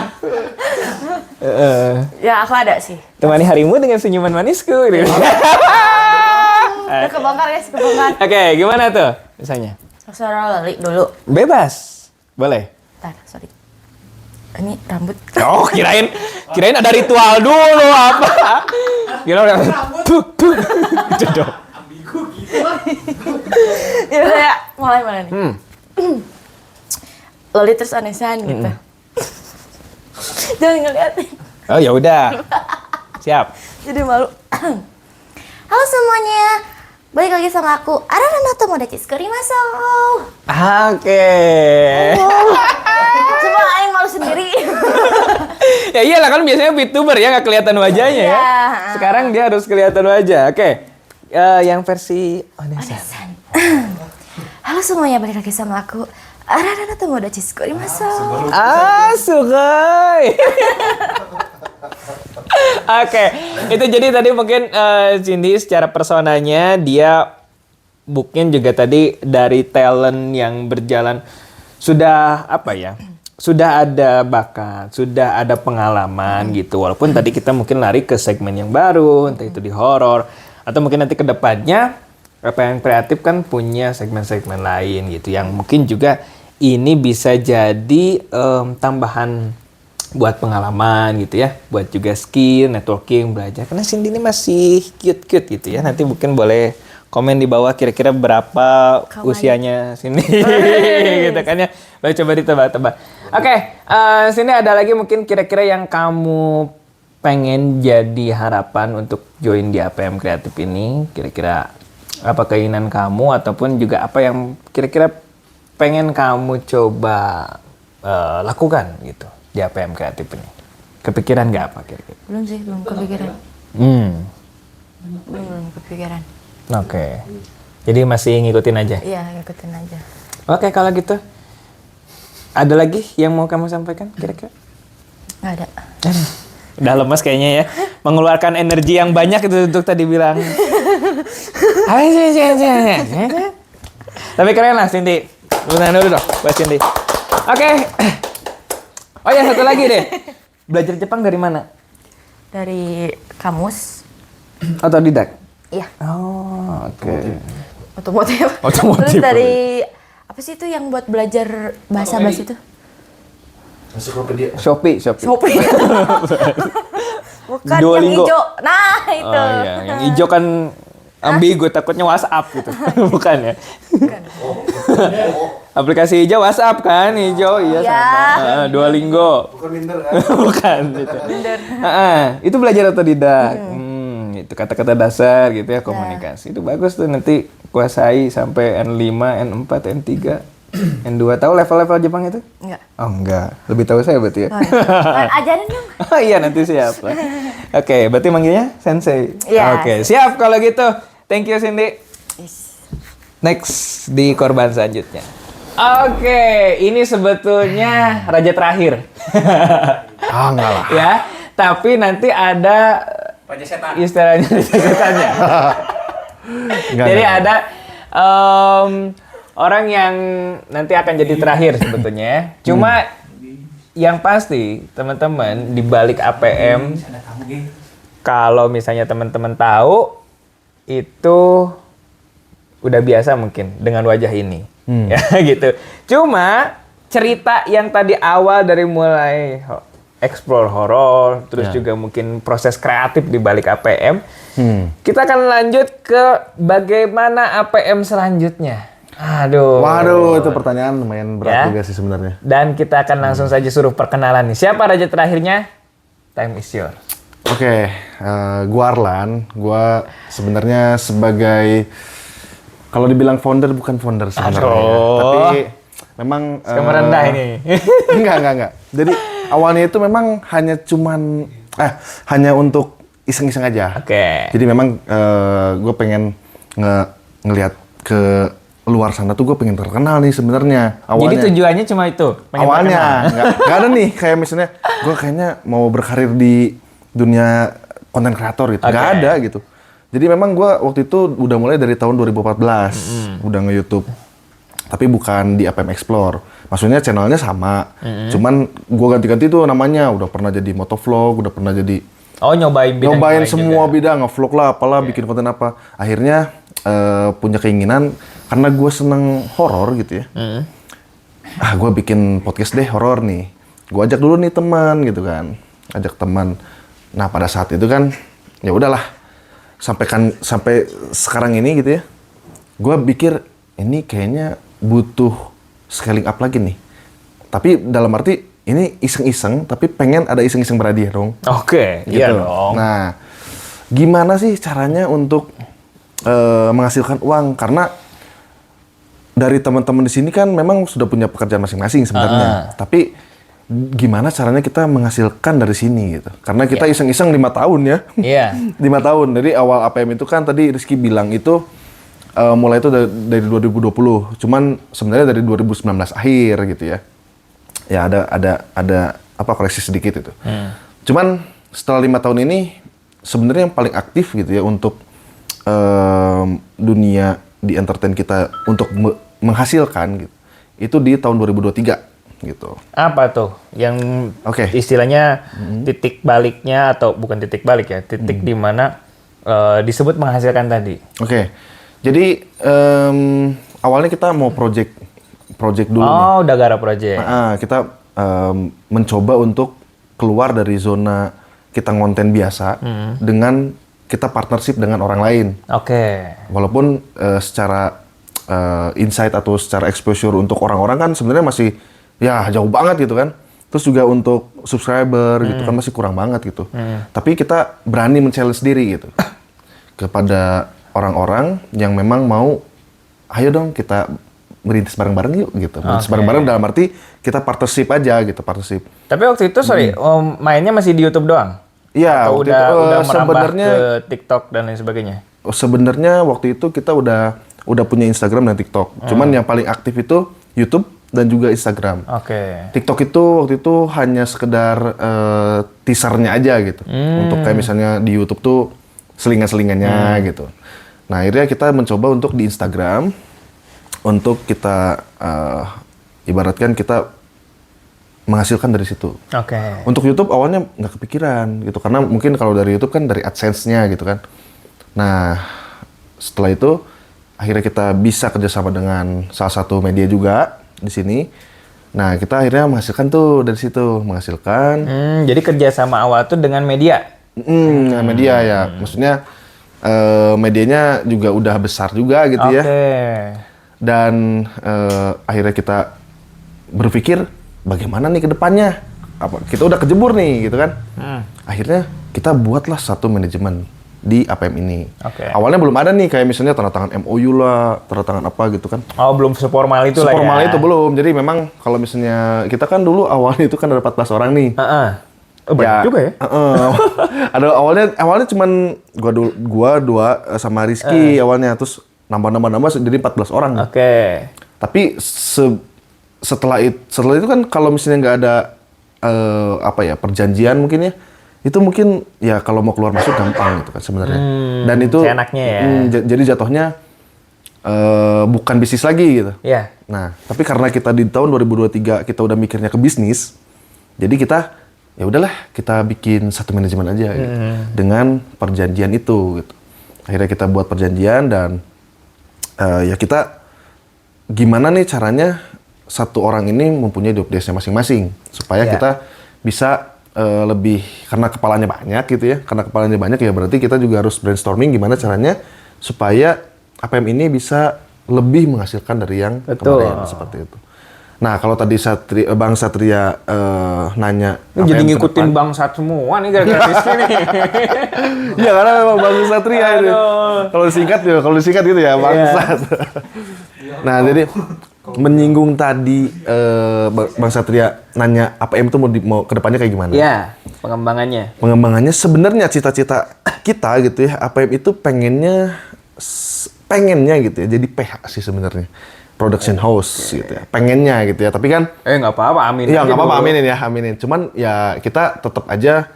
Ya, aku ada sih. Temani harimu dengan senyuman manisku gitu. Udah kebongkar guys, kebongkar. Oke, gimana tuh misalnya? Suara Loli dulu. Bebas. Boleh. Bentar, sorry. Ini rambut. Oh, kirain ada ritual dulu apa? Kira udah. Gitu dong. Ya udah ya, mulai nih. Loli terus Anesan gitu. Jangan ngeliatin. Oh, ya udah. Siap. Jadi malu. Halo semuanya. Balik lagi sama aku. Arana Tomodachi Skurimasu. Oke. Cuma aing malu sendiri. Ya iyalah kan biasanya VTuber ya nggak kelihatan wajahnya ya. Iya. Sekarang dia harus kelihatan wajah. Oke. Yang versi Onesan. Halo semuanya, balik lagi sama aku. Arana Tomodachi Skurimasu. Sugoi. Oke, itu jadi tadi mungkin Cindy secara personanya dia mungkin juga tadi dari talent yang berjalan sudah apa ya? Sudah ada bakat, sudah ada pengalaman gitu. Walaupun tadi kita mungkin lari ke segmen yang baru, entah itu di horor atau mungkin nanti ke depannya apa yang kreatif kan punya segmen-segmen lain gitu yang mungkin juga ini bisa jadi tambahan buat pengalaman gitu ya, buat juga skill, networking, belajar. Karena Cindy ini masih cute-cute gitu ya. Nanti mungkin boleh komen di bawah kira-kira berapa usianya Cindy gitu kan ya. Boleh coba ditebak-tebak. Oke, sini ada lagi mungkin kira-kira yang kamu pengen jadi harapan untuk join di APM Kreatif ini. Kira-kira apa keinginan kamu ataupun juga apa yang kira-kira pengen kamu coba lakukan gitu di APM Kreatif ini. Kepikiran nggak apa kira-kira? Belum sih, belum kepikiran. Belum kepikiran. Oke. Jadi masih ngikutin aja? Iya, ngikutin aja. Oke, kalau gitu. Ada lagi yang mau kamu sampaikan kira-kira? Nggak ada. Udah lemas kayaknya ya. Mengeluarkan energi yang banyak itu untuk tadi bilang. Tapi keren lah Cindy. Bentar dulu dong buat Cindy. Oke. Oh ya, satu lagi deh. Belajar Jepang dari mana? Dari kamus. Otodidak? Iya. Oh, oke. Otomotif. Otomotif. Terus dari apa sih itu yang buat belajar bahasa-bahasa itu? Shopee. Shopee. Bukan Duolingo. yang hijau. Nah, itu. Oh iya, yang hijau kan ambigu, takutnya WhatsApp gitu. Bukan ya? Bukan. Aplikasi hijau WhatsApp kan, hijau iya Ya. sama. Duolingo. Bukan Minder kan? Bukan gitu. Itu belajar otodidak. Itu kata-kata dasar gitu ya, komunikasi. Itu bagus tuh, nanti kuasai sampai N5, N4, N3, N2. Tahu level-level Jepang itu? Enggak. Oh enggak, lebih tahu saya berarti ya. Ajarin dong. Oh iya, nanti siap lah. Oke, berarti manggilnya Sensei. Iya. Oke, siap kalau gitu. Thank you Cindy. Yes. Next di korban selanjutnya. Oke, ini sebetulnya raja terakhir. Enggak lah. Ya, tapi nanti ada Raja setan. istilahnya raja setannya. Enggak, Jadi enggak. ada orang yang nanti akan jadi terakhir sebetulnya. Cuma yang pasti teman-teman di balik APM, kalau misalnya teman-teman tahu itu udah biasa mungkin dengan wajah ini, ya gitu. Cuma cerita yang tadi awal dari mulai explore horor, terus juga mungkin proses kreatif di balik APM, kita akan lanjut ke bagaimana APM selanjutnya. Aduh. Waduh, itu pertanyaan lumayan berat juga sih sebenarnya. Dan kita akan langsung saja suruh perkenalan nih. Siapa raja terakhirnya? Time is yours. Oke, gua Arlan. Gua sebenarnya sebagai kalau dibilang founder bukan founder sebenarnya. Aduh. Tapi memang Skema rendah ini. Enggak. Jadi awalnya itu memang hanya untuk iseng-iseng aja. Oke. Jadi memang gue pengen ngelihat ke luar sana tuh gue pengen terkenal nih sebenarnya. Jadi tujuannya cuma itu? Pengen Awalnya terkenal? nggak ada nih kayak misalnya gue kayaknya mau berkarir di dunia konten kreator gitu, nggak ada gitu. Jadi memang gue waktu itu udah mulai dari tahun 2014 udah nge-YouTube, tapi bukan di APM Explore. Maksudnya channelnya sama, cuman gue ganti-ganti tuh namanya. Udah pernah jadi motovlog, udah pernah jadi nyobain bidang nyobain lain semua juga. bidang, nge-vlog lah, apalah, bikin konten apa. Akhirnya punya keinginan karena gue seneng horor gitu ya. Gue bikin podcast deh horor nih. Gue ajak dulu nih teman gitu kan, ajak teman. Nah pada saat itu kan ya udahlah, sampai sekarang ini gitu ya. Gue pikir ini kayaknya butuh scaling up lagi nih. Tapi dalam arti ini iseng-iseng, tapi pengen ada iseng-iseng berhadiah dong. Oke, Gitu. iya dong. Nah, gimana sih caranya untuk menghasilkan uang? Karena dari teman-teman di sini kan memang sudah punya pekerjaan masing-masing sebenarnya. Tapi gimana caranya kita menghasilkan dari sini gitu? Karena kita iseng-iseng 5 tahun ya. Iya. 5 tahun. Dari awal APM itu kan tadi Rizky bilang itu mulai itu dari 2020. Cuman sebenarnya dari 2019 akhir gitu ya. Ya ada apa koreksi sedikit itu. Cuman setelah 5 tahun ini sebenarnya yang paling aktif gitu ya untuk dunia di entertain kita untuk menghasilkan gitu. Itu di tahun 2023 gitu. Apa tuh yang istilahnya titik baliknya, atau bukan titik balik ya, titik di mana disebut menghasilkan tadi? Oke. Jadi awalnya kita mau project dulu nih. Udah garap project. Kita mencoba untuk keluar dari zona kita ngonten biasa dengan kita partnership dengan orang lain. Oke. Walaupun secara insight atau secara exposure untuk orang-orang kan sebenarnya masih ya jauh banget gitu kan. Terus juga untuk subscriber gitu kan masih kurang banget gitu. Tapi kita berani men-challenge diri gitu. Kepada orang-orang yang memang mau, ayo dong kita merintis bareng-bareng yuk gitu. Merintis bareng-bareng dalam arti kita partnership aja gitu, partnership. Tapi waktu itu mainnya masih di YouTube doang? Iya, Atau waktu udah itu merambah sebenarnya ke TikTok dan lain sebagainya? Sebenarnya waktu itu kita udah punya Instagram dan TikTok. Cuman yang paling aktif itu YouTube dan juga Instagram. Oke. TikTok itu waktu itu hanya sekedar teasernya aja gitu. Untuk kayak misalnya di YouTube tuh selingan-selingannya gitu. Nah akhirnya kita mencoba untuk di Instagram untuk kita ibaratkan kita menghasilkan dari situ. Oke. Untuk YouTube awalnya nggak kepikiran gitu karena mungkin kalau dari YouTube kan dari AdSense-nya gitu kan. Nah setelah itu akhirnya kita bisa kerjasama dengan salah satu media juga di sini. Nah kita akhirnya menghasilkan tuh dari situ menghasilkan. Jadi kerjasama awal tuh dengan media? Media ya, maksudnya medianya juga udah besar juga gitu ya. Dan akhirnya kita berpikir bagaimana nih ke depannya? Kita udah kejebur nih gitu kan. Akhirnya kita buatlah satu manajemen di APM ini. Awalnya belum ada nih kayak misalnya tanda tangan MOU lah, tanda tangan apa gitu kan. Oh, belum seformal itu lah ya. Seformal itu belum. Jadi memang kalau misalnya kita kan dulu awalnya itu kan ada 14 orang nih. Banyak juga ya. Ada awalnya cuman gua dua sama Rizky awalnya, terus nambah jadi 14 orang. Tapi setelah itu kan kalau misalnya nggak ada perjanjian mungkin ya, itu mungkin ya kalau mau keluar masuk gampang gitu kan sebenarnya. Dan itu enaknya ya. Jadi jatuhnya bukan bisnis lagi gitu. Iya. Nah, tapi karena kita di tahun 2023 kita udah mikirnya ke bisnis, jadi kita ya udahlah kita bikin satu manajemen aja gitu. Dengan perjanjian itu gitu. Akhirnya kita buat perjanjian dan ya kita gimana nih caranya satu orang ini mempunyai job desk-nya masing-masing supaya kita bisa lebih, karena kepalanya banyak gitu ya. Karena kepalanya banyak ya berarti kita juga harus brainstorming gimana caranya supaya APM ini bisa lebih menghasilkan dari yang kemarin seperti itu. Nah, kalau tadi Bang Satria nanya jadi ngikutin Bang Sat semua nih gara-gara nih. Iya, karena memang Bang Satria itu. Kalau disingkat gitu ya, Bang Sat. Nah, jadi menyinggung tadi Bang Satria nanya APM itu mau ke depannya kayak gimana? Iya, pengembangannya. Pengembangannya sebenarnya cita-cita kita gitu ya, APM itu pengennya gitu ya, jadi PH sih sebenarnya. Production house gitu ya, pengennya gitu ya, tapi kan nggak apa-apa, aminin. Iya, nggak apa-apa, aminin. Cuman ya kita tetap aja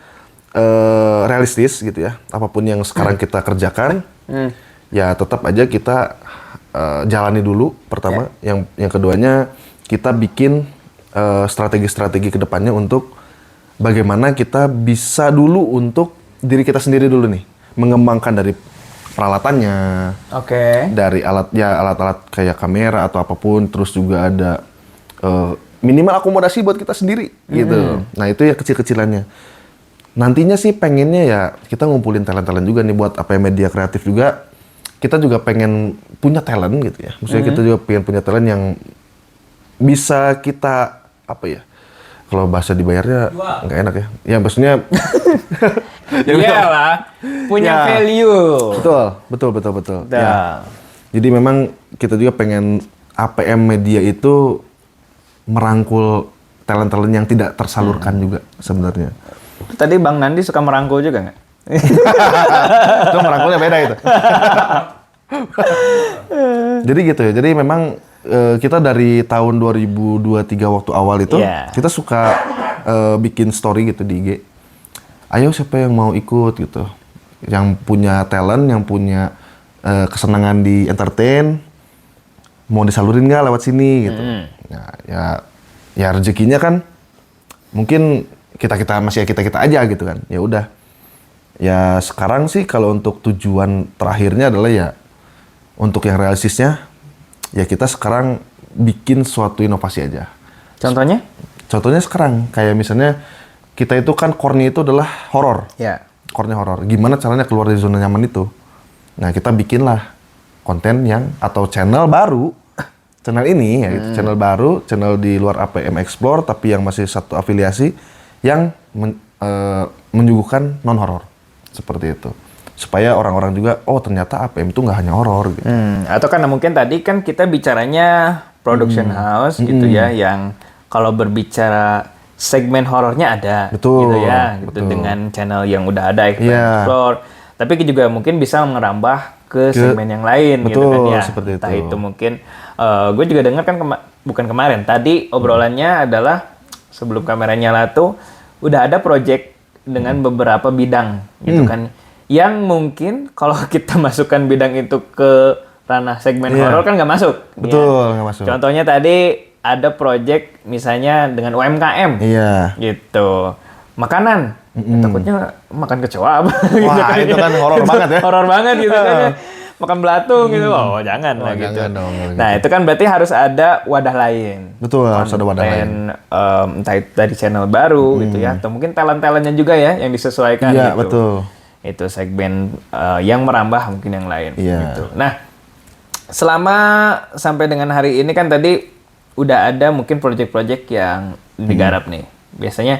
realistis gitu ya, apapun yang sekarang kita kerjakan, ya tetap aja kita jalani dulu pertama. Yang keduanya kita bikin strategi-strategi kedepannya untuk bagaimana kita bisa dulu untuk diri kita sendiri dulu nih, mengembangkan dari peralatannya, dari alat-alat kayak kamera atau apapun, terus juga ada minimal akomodasi buat kita sendiri gitu. Nah itu ya kecil-kecilannya. Nantinya sih pengennya ya kita ngumpulin talent-talent juga nih buat media kreatif juga. Kita juga pengen punya talent gitu ya. Maksudnya kita juga pengen punya talent yang bisa kita kalau bahasa dibayarnya nggak enak ya. Ya maksudnya iyalah, punya value. Betul. Ya. Jadi memang kita juga pengen APM Media itu merangkul talent-talent yang tidak tersalurkan juga sebenarnya. Tadi Bang Nandi suka merangkul juga nggak? Itu merangkulnya beda itu. Jadi gitu ya. Jadi memang kita dari tahun 2023 waktu awal itu kita suka bikin story gitu di IG. Ayo siapa yang mau ikut gitu, yang punya talent, yang punya kesenangan di entertain, mau disalurin nggak lewat sini gitu. Ya rezekinya kan mungkin kita aja gitu kan. Ya udah. Ya sekarang sih kalau untuk tujuan terakhirnya adalah ya untuk yang realistisnya ya kita sekarang bikin suatu inovasi aja. Contohnya? Contohnya sekarang kayak misalnya kita itu kan core-nya itu adalah horor. Ya. Core-nya horor. Gimana caranya keluar dari zona nyaman itu? Nah, kita bikinlah konten yang atau channel baru. Channel ini ya itu channel baru, channel di luar APM Explore tapi yang masih satu afiliasi yang menyuguhkan non horor. Seperti itu. Supaya orang-orang juga ternyata APM itu nggak hanya horor gitu. Atau karena mungkin tadi kan kita bicaranya production house gitu ya, yang kalau berbicara segmen horornya ada, Betul, gitu ya, gitu betul. dengan channel yang udah ada APM Iya. Explore. Tapi juga mungkin bisa merambah ke segmen yang lain, gitu kan betul, ya. seperti Entah itu. itu mungkin, gue juga dengar kan bukan kemarin, tadi obrolannya adalah sebelum kamera nyala tuh udah ada project dengan beberapa bidang, gitu kan. Yang mungkin kalau kita masukkan bidang itu ke ranah segmen horor kan nggak masuk. Betul, nggak masuk. Contohnya tadi ada project misalnya dengan UMKM. Iya. Gitu. Makanan. Takutnya makan kecoa apa gitu Wah, itu kan horor banget ya. Horor banget gitu kan ya. Makan belatung gitu. Oh, jangan lah gitu. jangan dong, kalau Nah, itu kan berarti harus ada wadah lain. Betul, harus ada wadah lain. Entah itu dari channel baru gitu ya, atau mungkin talent-talentnya juga ya yang disesuaikan Iya, gitu. betul. Itu segmen yang merambah mungkin yang lain Iya. gitu. Nah, selama sampai dengan hari ini kan tadi udah ada mungkin project-project yang digarap nih. Biasanya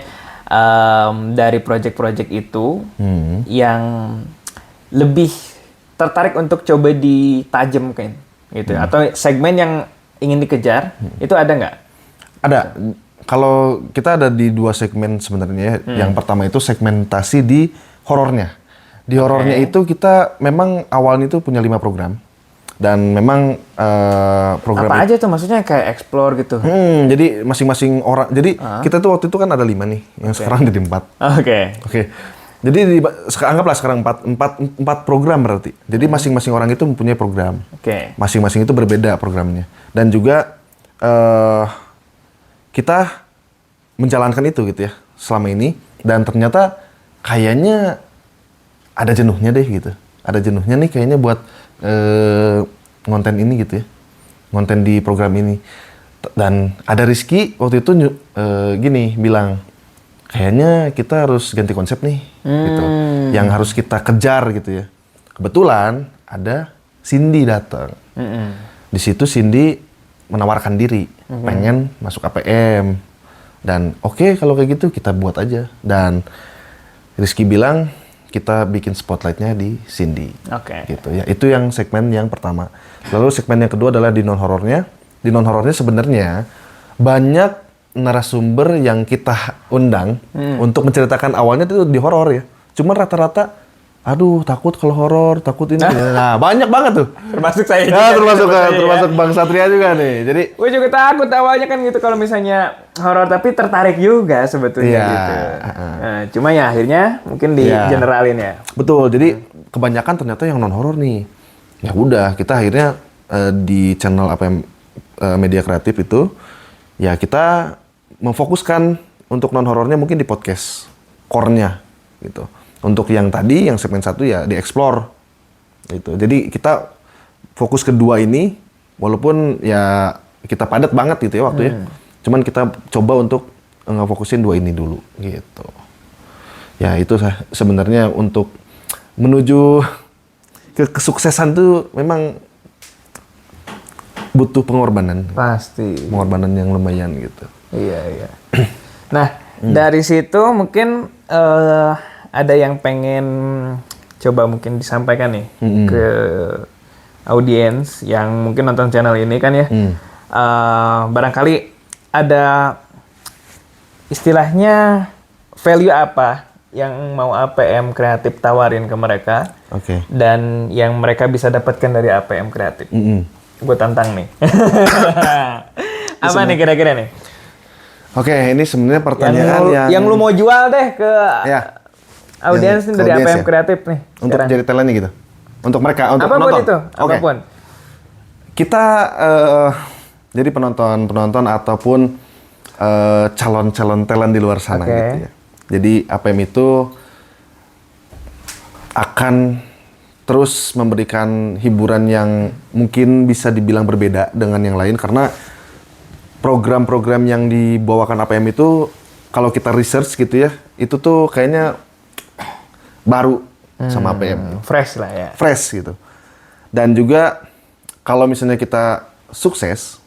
dari project-project itu yang lebih tertarik untuk coba ditajamkan gitu, atau segmen yang ingin dikejar itu ada nggak? Ada. Kalau kita ada di 2 segmen sebenarnya. Yang pertama itu segmentasi di horornya. Di horornya itu kita memang awalnya itu punya 5 program. Dan memang program Apa aja tuh maksudnya kayak explore gitu? jadi masing-masing orang. Jadi kita tuh waktu itu kan ada 5 nih, yang sekarang jadi 4. Oke. Oke. Jadi anggaplah sekarang 4 program berarti. Jadi masing-masing orang itu mempunyai program. Oke. Masing-masing itu berbeda programnya. Dan juga kita menjalankan itu gitu ya selama ini. Dan ternyata kayaknya ada jenuhnya deh gitu. Ada jenuhnya nih kayaknya buat ngonten ini gitu ya. Ngonten di program ini. Dan ada Rizky waktu itu gini bilang, kayaknya kita harus ganti konsep nih, gitu. Yang harus kita kejar gitu ya. Kebetulan ada Cindy datang. Di situ Cindy menawarkan diri, pengen masuk APM. Dan oke, kalau kayak gitu kita buat aja. Dan Rizky bilang kita bikin spotlightnya di Cindy. Oke. Gitu ya. Itu yang segmen yang pertama. Lalu segmen yang kedua adalah di non horornya. Di non horornya sebenarnya banyak narasumber yang kita undang untuk menceritakan awalnya itu di horor ya. Cuman rata-rata, aduh takut kalau horor, takut ini. Nah, banyak banget tuh. Termasuk saya juga. Ya, saya termasuk ya. Bang Satria juga nih. Jadi Gue juga takut awalnya kan gitu kalau misalnya horor, tapi tertarik juga sebetulnya Iya, gitu. Nah, cuma ya akhirnya mungkin di Iya. generalin ya. betul. Jadi kebanyakan ternyata yang non horor nih. Ya udah, kita akhirnya di channel APM Media Kreatif itu ya kita memfokuskan untuk non horornya mungkin di podcast core-nya gitu. Untuk yang tadi yang segmen 1 ya di explore gitu. Jadi kita fokus kedua ini walaupun ya kita padat banget gitu ya waktunya. Cuman kita coba untuk ngefokusin 2 ini dulu gitu. Ya itu sebenarnya untuk menuju ke kesuksesan tuh memang butuh pengorbanan. Pasti. Pengorbanan yang lumayan gitu. Iya, iya. Nah, dari situ mungkin ada yang pengen coba mungkin disampaikan nih ke audiens yang mungkin nonton channel ini kan ya. Barangkali ada istilahnya value apa yang mau APM Kreatif tawarin ke mereka Oke. dan yang mereka bisa dapatkan dari APM Kreatif. Gue tantang nih. Apa nih kira-kira nih? Oke, ini sebenarnya pertanyaan Yang lu mau jual deh ke ya, audiens yang- dari ke audiens APM ya? Kreatif nih. untuk sekarang. jadi talentnya gitu. Untuk mereka, untuk Apapun penonton. itu, Oke. apapun. Kita jadi penonton ataupun calon-calon talent di luar sana Oke. gitu ya. Jadi APM itu akan terus memberikan hiburan yang mungkin bisa dibilang berbeda dengan yang lain karena program-program yang dibawakan APM itu kalau kita research gitu ya, itu tuh kayaknya baru sama APM. Fresh lah ya. Fresh gitu. Dan juga kalau misalnya kita sukses,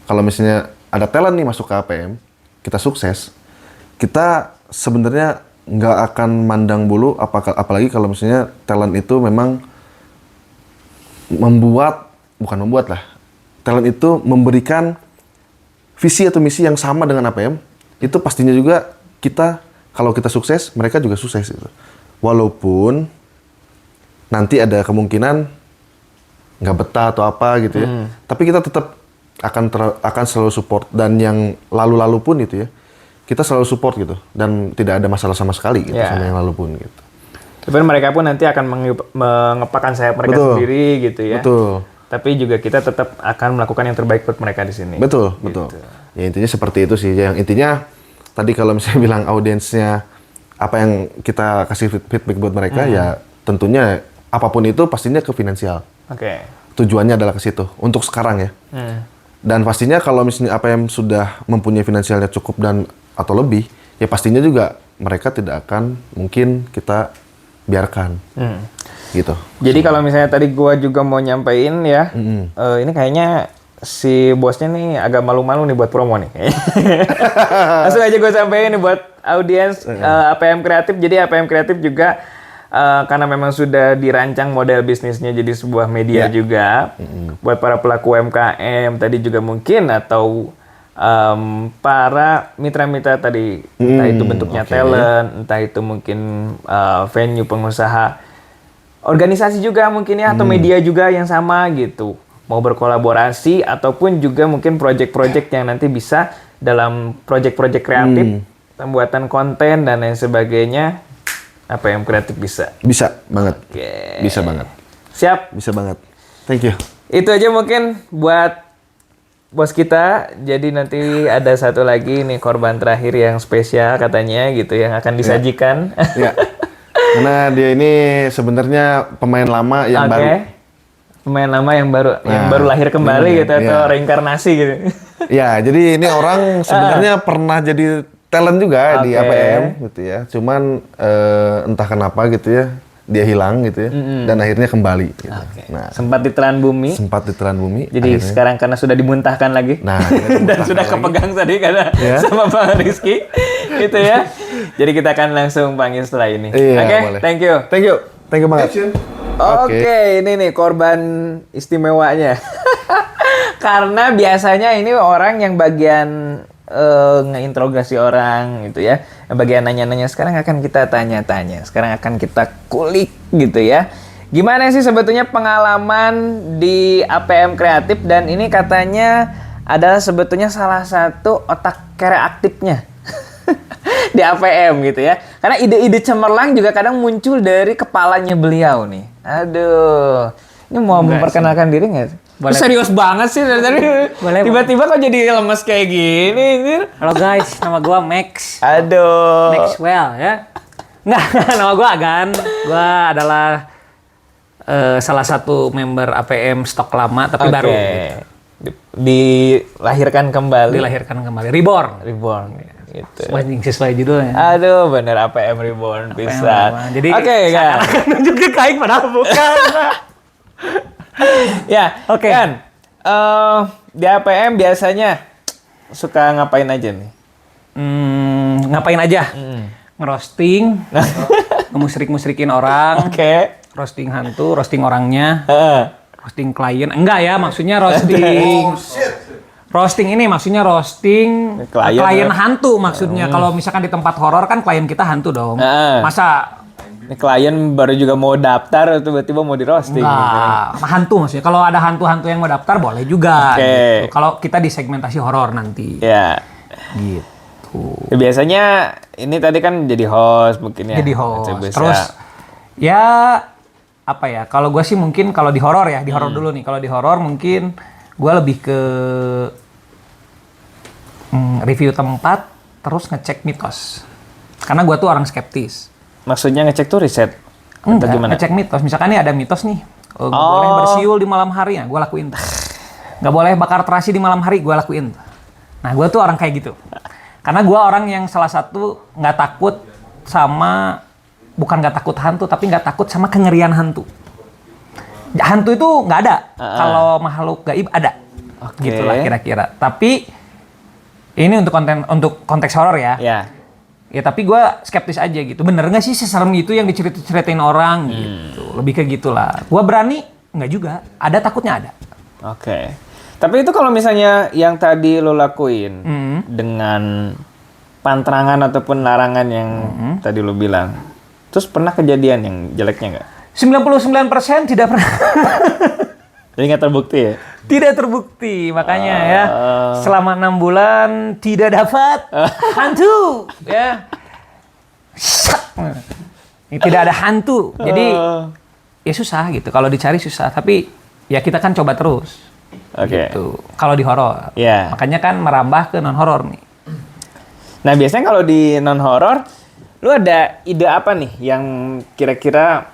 kalau misalnya ada talent nih masuk ke APM, kita sukses, kita sebenarnya nggak akan mandang bulu, apalagi kalau misalnya talent itu memang talent itu memberikan visi atau misi yang sama dengan APM, itu pastinya juga kalau kita sukses, mereka juga sukses gitu. Walaupun nanti ada kemungkinan nggak betah atau apa gitu ya, tapi kita tetap akan selalu support, dan yang lalu-lalu pun itu ya, kita selalu support gitu, dan tidak ada masalah sama sekali gitu sama yang lalu pun gitu. Tapi mereka pun nanti akan mengepakkan sayap mereka sendiri gitu ya. Betul. Tapi juga kita tetap akan melakukan yang terbaik buat mereka di sini. Betul, gitu. betul. Ya intinya seperti itu sih. Yang intinya tadi kalau misalnya bilang audiensnya apa yang kita kasih feedback buat mereka, ya tentunya apapun itu pastinya ke finansial. Oke. Tujuannya adalah ke situ untuk sekarang ya. Dan pastinya kalau misalnya APM sudah mempunyai finansialnya cukup dan atau lebih, ya pastinya juga mereka tidak akan mungkin kita biarkan. Gitu. Jadi kalau misalnya tadi gua juga mau nyampein ya, ini kayaknya si bosnya nih agak malu-malu nih buat promo nih. Langsung aja gue sampein nih buat audiens APM Kreatif. Jadi APM Kreatif juga karena memang sudah dirancang model bisnisnya jadi sebuah media juga buat para pelaku UMKM tadi juga mungkin, atau para mitra-mitra tadi, entah itu bentuknya talent, entah itu mungkin venue pengusaha, organisasi juga mungkin ya, atau media juga yang sama gitu, mau berkolaborasi ataupun juga mungkin project-project yang nanti bisa dalam project-project kreatif, pembuatan konten dan lain sebagainya, APM Kreatif bisa. Bisa banget. Oke. Bisa banget. Siap. Bisa banget. Thank you. Itu aja mungkin buat bos kita. Jadi nanti ada satu lagi nih korban terakhir yang spesial katanya gitu yang akan disajikan. Ya. Karena dia ini sebenarnya pemain lama yang baru. Pemain lama yang baru lahir kembali gitu atau reinkarnasi gitu. Ya, jadi ini orang sebenarnya pernah jadi talent juga di APM gitu ya. Cuman entah kenapa gitu ya, dia hilang gitu ya, dan akhirnya kembali. Gitu. Nah, sempat ditelan bumi. Jadi akhirnya. sekarang karena sudah dimuntahkan lagi. Nah, dan sudah kepegang tadi karena sama Bang Rizky, gitu ya. Jadi kita akan langsung panggil setelah ini. Oke, thank you. Thank you banget. Oke, ini nih korban istimewanya. Karena biasanya ini orang yang bagian ngeinterogasi orang gitu ya. Yang bagian nanya-nanya sekarang akan kita tanya-tanya. Sekarang akan kita kulik gitu ya. Gimana sih sebetulnya pengalaman di APM Kreatif, dan ini katanya adalah sebetulnya salah satu otak kreatifnya di APM gitu ya. Karena ide-ide cemerlang juga kadang muncul dari kepalanya beliau nih. Aduh. Ini mau memperkenalkan diri nggak? Boleh. Serius banget sih dari tadi. Tiba-tiba kok jadi lemes kayak gini. Halo guys, nama gua Max. Aduh. Maxwell ya. Enggak, nama gua Agan. Gua adalah salah satu member APM stok lama tapi baru. Gitu. Dilahirkan kembali. Reborn. Gitu. Sesuai judulnya. Aduh, bener APM Reborn bisa. Jadi kan. nunjuk ke kain padahal bukan. Ya, kan. Di APM biasanya suka ngapain aja nih? Ngapain aja? Ngerosting, ngemusrik-musrikin orang. Roasting hantu, roasting orangnya. Roasting klien. Enggak ya, maksudnya roasting. Roasting ini maksudnya roasting klien hantu maksudnya. Kalau misalkan di tempat horor kan klien kita hantu dong. Masa ini klien baru juga mau daftar tiba-tiba mau di roasting. Enggak, hantu maksudnya. Kalau ada hantu-hantu yang mau daftar boleh juga. Gitu. Kalau kita di segmentasi horor nanti. Ya. Gitu. Ya, biasanya ini tadi kan jadi host mungkin ya. Jadi host. Terus ya apa ya? Kalau gue sih mungkin kalau di horor ya, di horor dulu nih. Kalau di horor mungkin gue lebih ke review tempat, terus ngecek mitos. Karena gue tuh orang skeptis. Maksudnya ngecek tuh riset? Enggak, ngecek mitos. Misalkan nih ada mitos nih, nggak boleh bersiul di malam hari, ya gue lakuin. Nggak boleh bakar terasi di malam hari, gue lakuin. Nah, gue tuh orang kayak gitu. Karena gue orang yang salah satu nggak takut sama, bukan nggak takut hantu, tapi nggak takut sama kengerian hantu. Hantu itu nggak ada, kalau makhluk gaib ada, gitulah kira-kira. Tapi ini untuk konteks horor ya. Ya tapi gue skeptis aja gitu. Bener nggak sih seserem itu yang diceritain orang gitu. Lebih ke gitulah. Gue berani nggak juga. Ada takutnya ada. Oke. Tapi itu kalau misalnya yang tadi lo lakuin dengan pantrangan ataupun larangan yang tadi lo bilang, terus pernah kejadian yang jeleknya nggak? 99% tidak pernah. Jadi nggak terbukti ya? Tidak terbukti, makanya ya selama 6 bulan tidak dapat hantu, ya. Tidak ada hantu, jadi ya susah gitu. Kalau dicari susah, tapi ya kita kan coba terus. Gitu. Kalau di horor, makanya kan merambah ke non horor nih. Nah biasanya kalau di non horor, lu ada ide apa nih yang kira-kira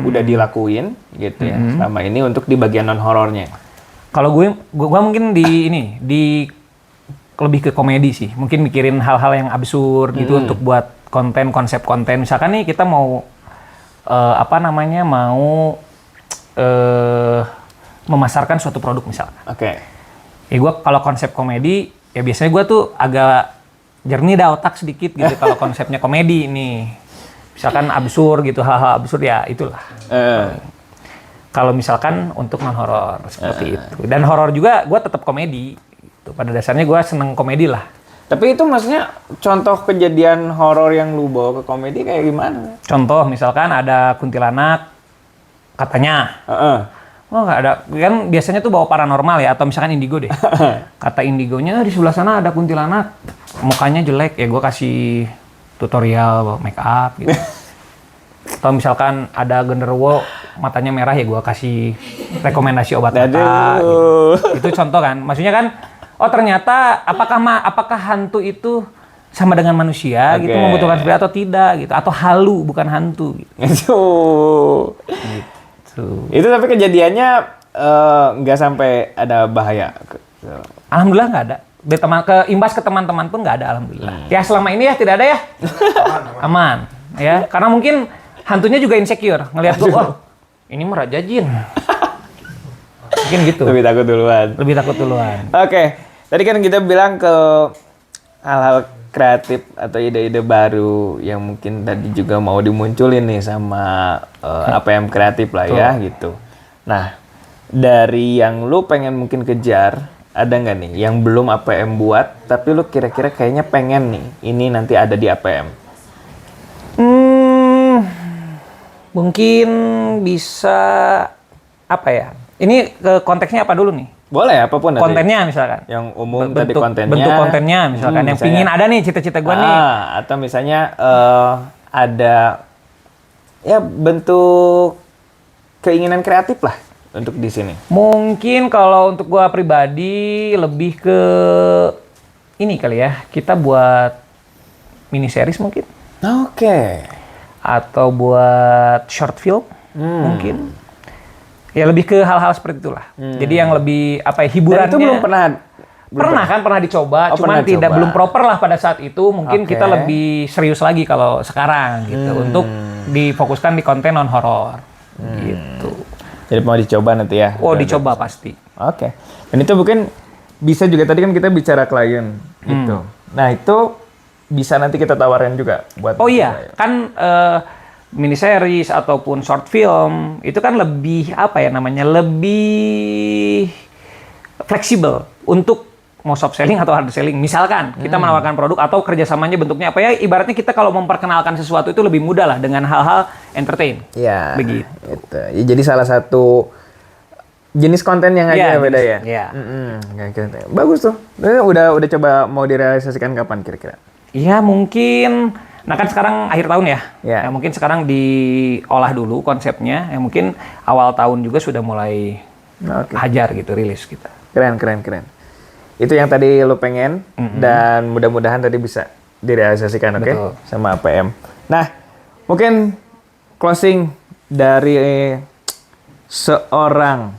udah dilakuin gitu ya selama ini untuk di bagian non horornya? Kalau gue mungkin di lebih ke komedi sih. Mungkin mikirin hal-hal yang absurd gitu untuk buat konsep konten. Misalkan nih kita mau memasarkan suatu produk misalkan. Ya gue kalau konsep komedi, ya biasanya gue tuh agak jernih dah otak sedikit gitu kalau konsepnya komedi nih. Misalkan absurd gitu, hal-hal absurd ya itulah. Kalau misalkan untuk non horor seperti itu. Dan horor juga gue tetap komedi. Gitu. Pada dasarnya gue seneng komedi lah. Tapi itu maksudnya contoh kejadian horor yang lu bawa ke komedi kayak gimana? Contoh misalkan ada kuntilanak katanya. Oh nggak ada, kan biasanya tuh bawa paranormal ya, atau misalkan indigo deh. Kata indigonya di sebelah sana ada kuntilanak, mukanya jelek, ya gue kasih tutorial make up gitu. Atau misalkan ada genderuwo, matanya merah, ya gue kasih rekomendasi obat mata. Gitu. Itu contoh kan, maksudnya kan, oh ternyata apakah hantu itu sama dengan manusia gitu, membutuhkan seperti atau tidak gitu, atau halu bukan hantu gitu. Itu tapi kejadiannya nggak sampai ada bahaya. Alhamdulillah nggak ada. Imbas ke teman-teman pun nggak ada, alhamdulillah. Ya selama ini ya tidak ada ya. Aman. Ya karena mungkin hantunya juga insecure ngelihat gue, oh ini mah raja jin. Mungkin gitu. Lebih takut duluan. Oke. Tadi kan kita bilang ke hal-hal kreatif atau ide-ide baru yang mungkin tadi juga mau dimunculin nih sama APM kreatif lah ya gitu. Nah, dari yang lu pengen mungkin kejar, ada nggak nih yang belum APM buat, tapi lu kira-kira kayaknya pengen nih, ini nanti ada di APM? Mungkin bisa apa ya? Ini konteksnya apa dulu nih? Boleh, apapun nanti. Kontennya misalkan. Yang umum tadi kontennya. Bentuk kontennya misalkan. Yang pingin ada nih cita-cita gue nih. Atau misalnya ada ya bentuk keinginan kreatif lah untuk di sini. Mungkin kalau untuk gue pribadi lebih ke ini kali ya. Kita buat mini series mungkin. Atau buat short film mungkin. Ya lebih ke hal-hal seperti itulah. Jadi yang lebih apa ya, hiburannya. Dan itu belum pernah dicoba, cuman belum proper lah pada saat itu. Mungkin kita lebih serius lagi kalau sekarang gitu untuk difokuskan di konten non horor gitu. Jadi mau dicoba nanti ya? Oh dicoba pasti. Dan itu mungkin bisa juga, tadi kan kita bicara klien gitu. Nah itu bisa nanti kita tawarin juga buat. Oh iya, kan mini series ataupun short film itu kan lebih apa ya namanya, lebih fleksibel untuk mau soft selling atau hard selling. Misalkan kita menawarkan produk atau kerjasamanya bentuknya apa ya, ibaratnya kita kalau memperkenalkan sesuatu itu lebih mudah lah dengan hal-hal entertain. Iya. Begitu. Gitu. Ya, jadi salah satu jenis konten yang aja beda ya. Iya. Bagus tuh. Udah coba mau direalisasikan kapan kira-kira? Iya mungkin. Nah kan sekarang akhir tahun ya. Ya, mungkin sekarang diolah dulu konsepnya. Yang mungkin awal tahun juga sudah mulai hajar gitu, rilis kita. Keren. Itu yang tadi lo pengen dan mudah-mudahan tadi bisa direalisasikan, oke? Sama APM. Nah, mungkin closing dari seorang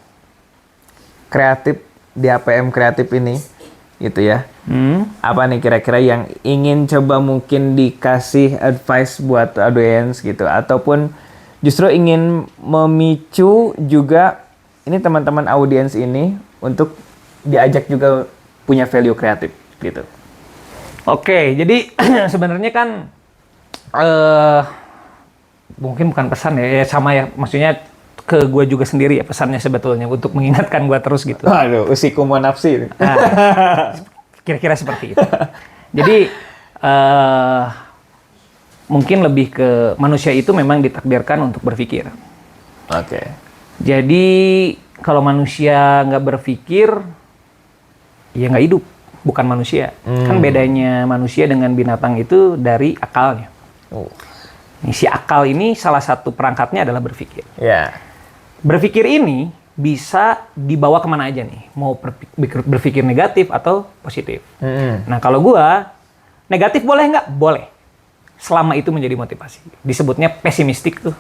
kreatif di APM kreatif ini, gitu ya. Apa nih kira-kira yang ingin coba mungkin dikasih advice buat audience gitu, ataupun justru ingin memicu juga ini teman-teman audience ini untuk diajak juga punya value kreatif gitu. Oke, jadi sebenarnya kan mungkin bukan pesan ya, sama ya, maksudnya ke gue juga sendiri ya pesannya sebetulnya untuk mengingatkan gue terus gitu. Aduh, usikum wa nafsi. Nah, kira-kira seperti itu. Jadi mungkin lebih ke manusia itu memang ditakdirkan untuk berpikir. Oke. Jadi kalau manusia nggak berpikir, ya nggak hidup, bukan manusia. Kan bedanya manusia dengan binatang itu dari akalnya. Si akal ini salah satu perangkatnya adalah berpikir. Berpikir ini bisa dibawa kemana aja nih, mau berpikir negatif atau positif. Nah kalau gua, negatif boleh nggak? Boleh. Selama itu menjadi motivasi. Disebutnya pesimistik tuh.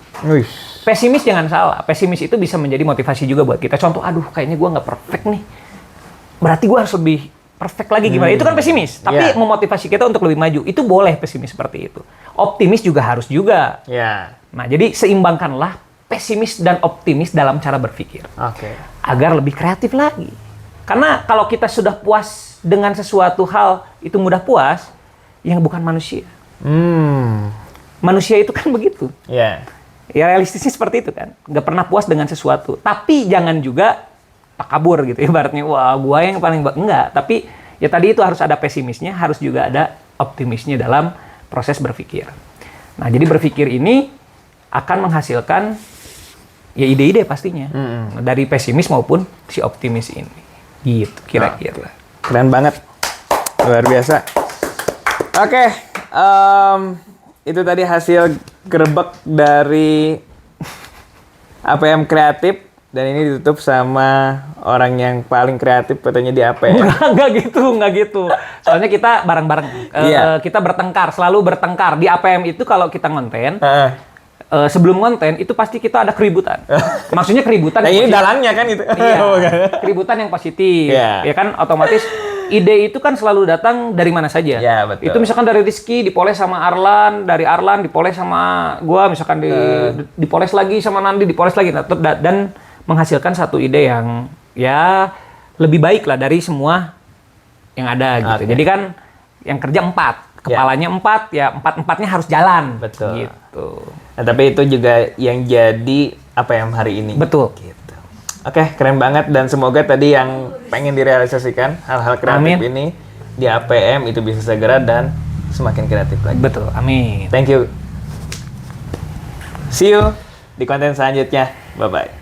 Pesimis jangan salah. Pesimis itu bisa menjadi motivasi juga buat kita. Contoh, aduh kayaknya gua nggak perfect nih. Berarti gua harus lebih perfect lagi gimana? Itu kan pesimis. Tapi memotivasi kita untuk lebih maju. Itu boleh pesimis seperti itu. Optimis juga harus juga. Nah jadi seimbangkanlah pesimis dan optimis dalam cara berpikir. Agar lebih kreatif lagi. Karena kalau kita sudah puas dengan sesuatu hal, itu mudah puas, yang bukan manusia. Manusia itu kan begitu. Ya realistisnya seperti itu kan. Nggak pernah puas dengan sesuatu. Tapi jangan juga takabur gitu. Ibaratnya, wah gua yang paling enggak. Tapi ya tadi itu harus ada pesimisnya, harus juga ada optimisnya dalam proses berpikir. Nah jadi berpikir ini akan menghasilkan ya ide-ide pastinya. Dari pesimis maupun si optimis ini. Gitu kira-kira. Keren banget. Luar biasa. Oke. Itu tadi hasil gerebek dari APM Kreatif. Dan ini ditutup sama orang yang paling kreatif katanya di APM. Nggak gitu. Soalnya kita bareng-bareng. Kita bertengkar, selalu bertengkar. Di APM itu kalau kita ngonten, sebelum konten itu pasti kita ada keributan. Maksudnya keributan. Ini dalangnya kan itu. Iya, keributan yang positif. Ya kan otomatis ide itu kan selalu datang dari mana saja. Ya, betul. Itu misalkan dari Rizky dipoles sama Arlan, dari Arlan dipoles sama gua, misalkan dipoles lagi sama Nandi, dipoles lagi dan menghasilkan satu ide yang ya lebih baik lah dari semua yang ada gitu. Jadi kan yang kerja 4. Kepalanya 4, ya 4-4-nya harus jalan. Betul. Gitu. Nah, tapi itu juga yang jadi APM hari ini. Betul. Gitu. Oke, keren banget. Dan semoga tadi yang pengen direalisasikan, hal-hal kreatif ini di APM itu bisa segera dan semakin kreatif lagi. Betul, amin. Thank you. See you di konten selanjutnya. Bye-bye.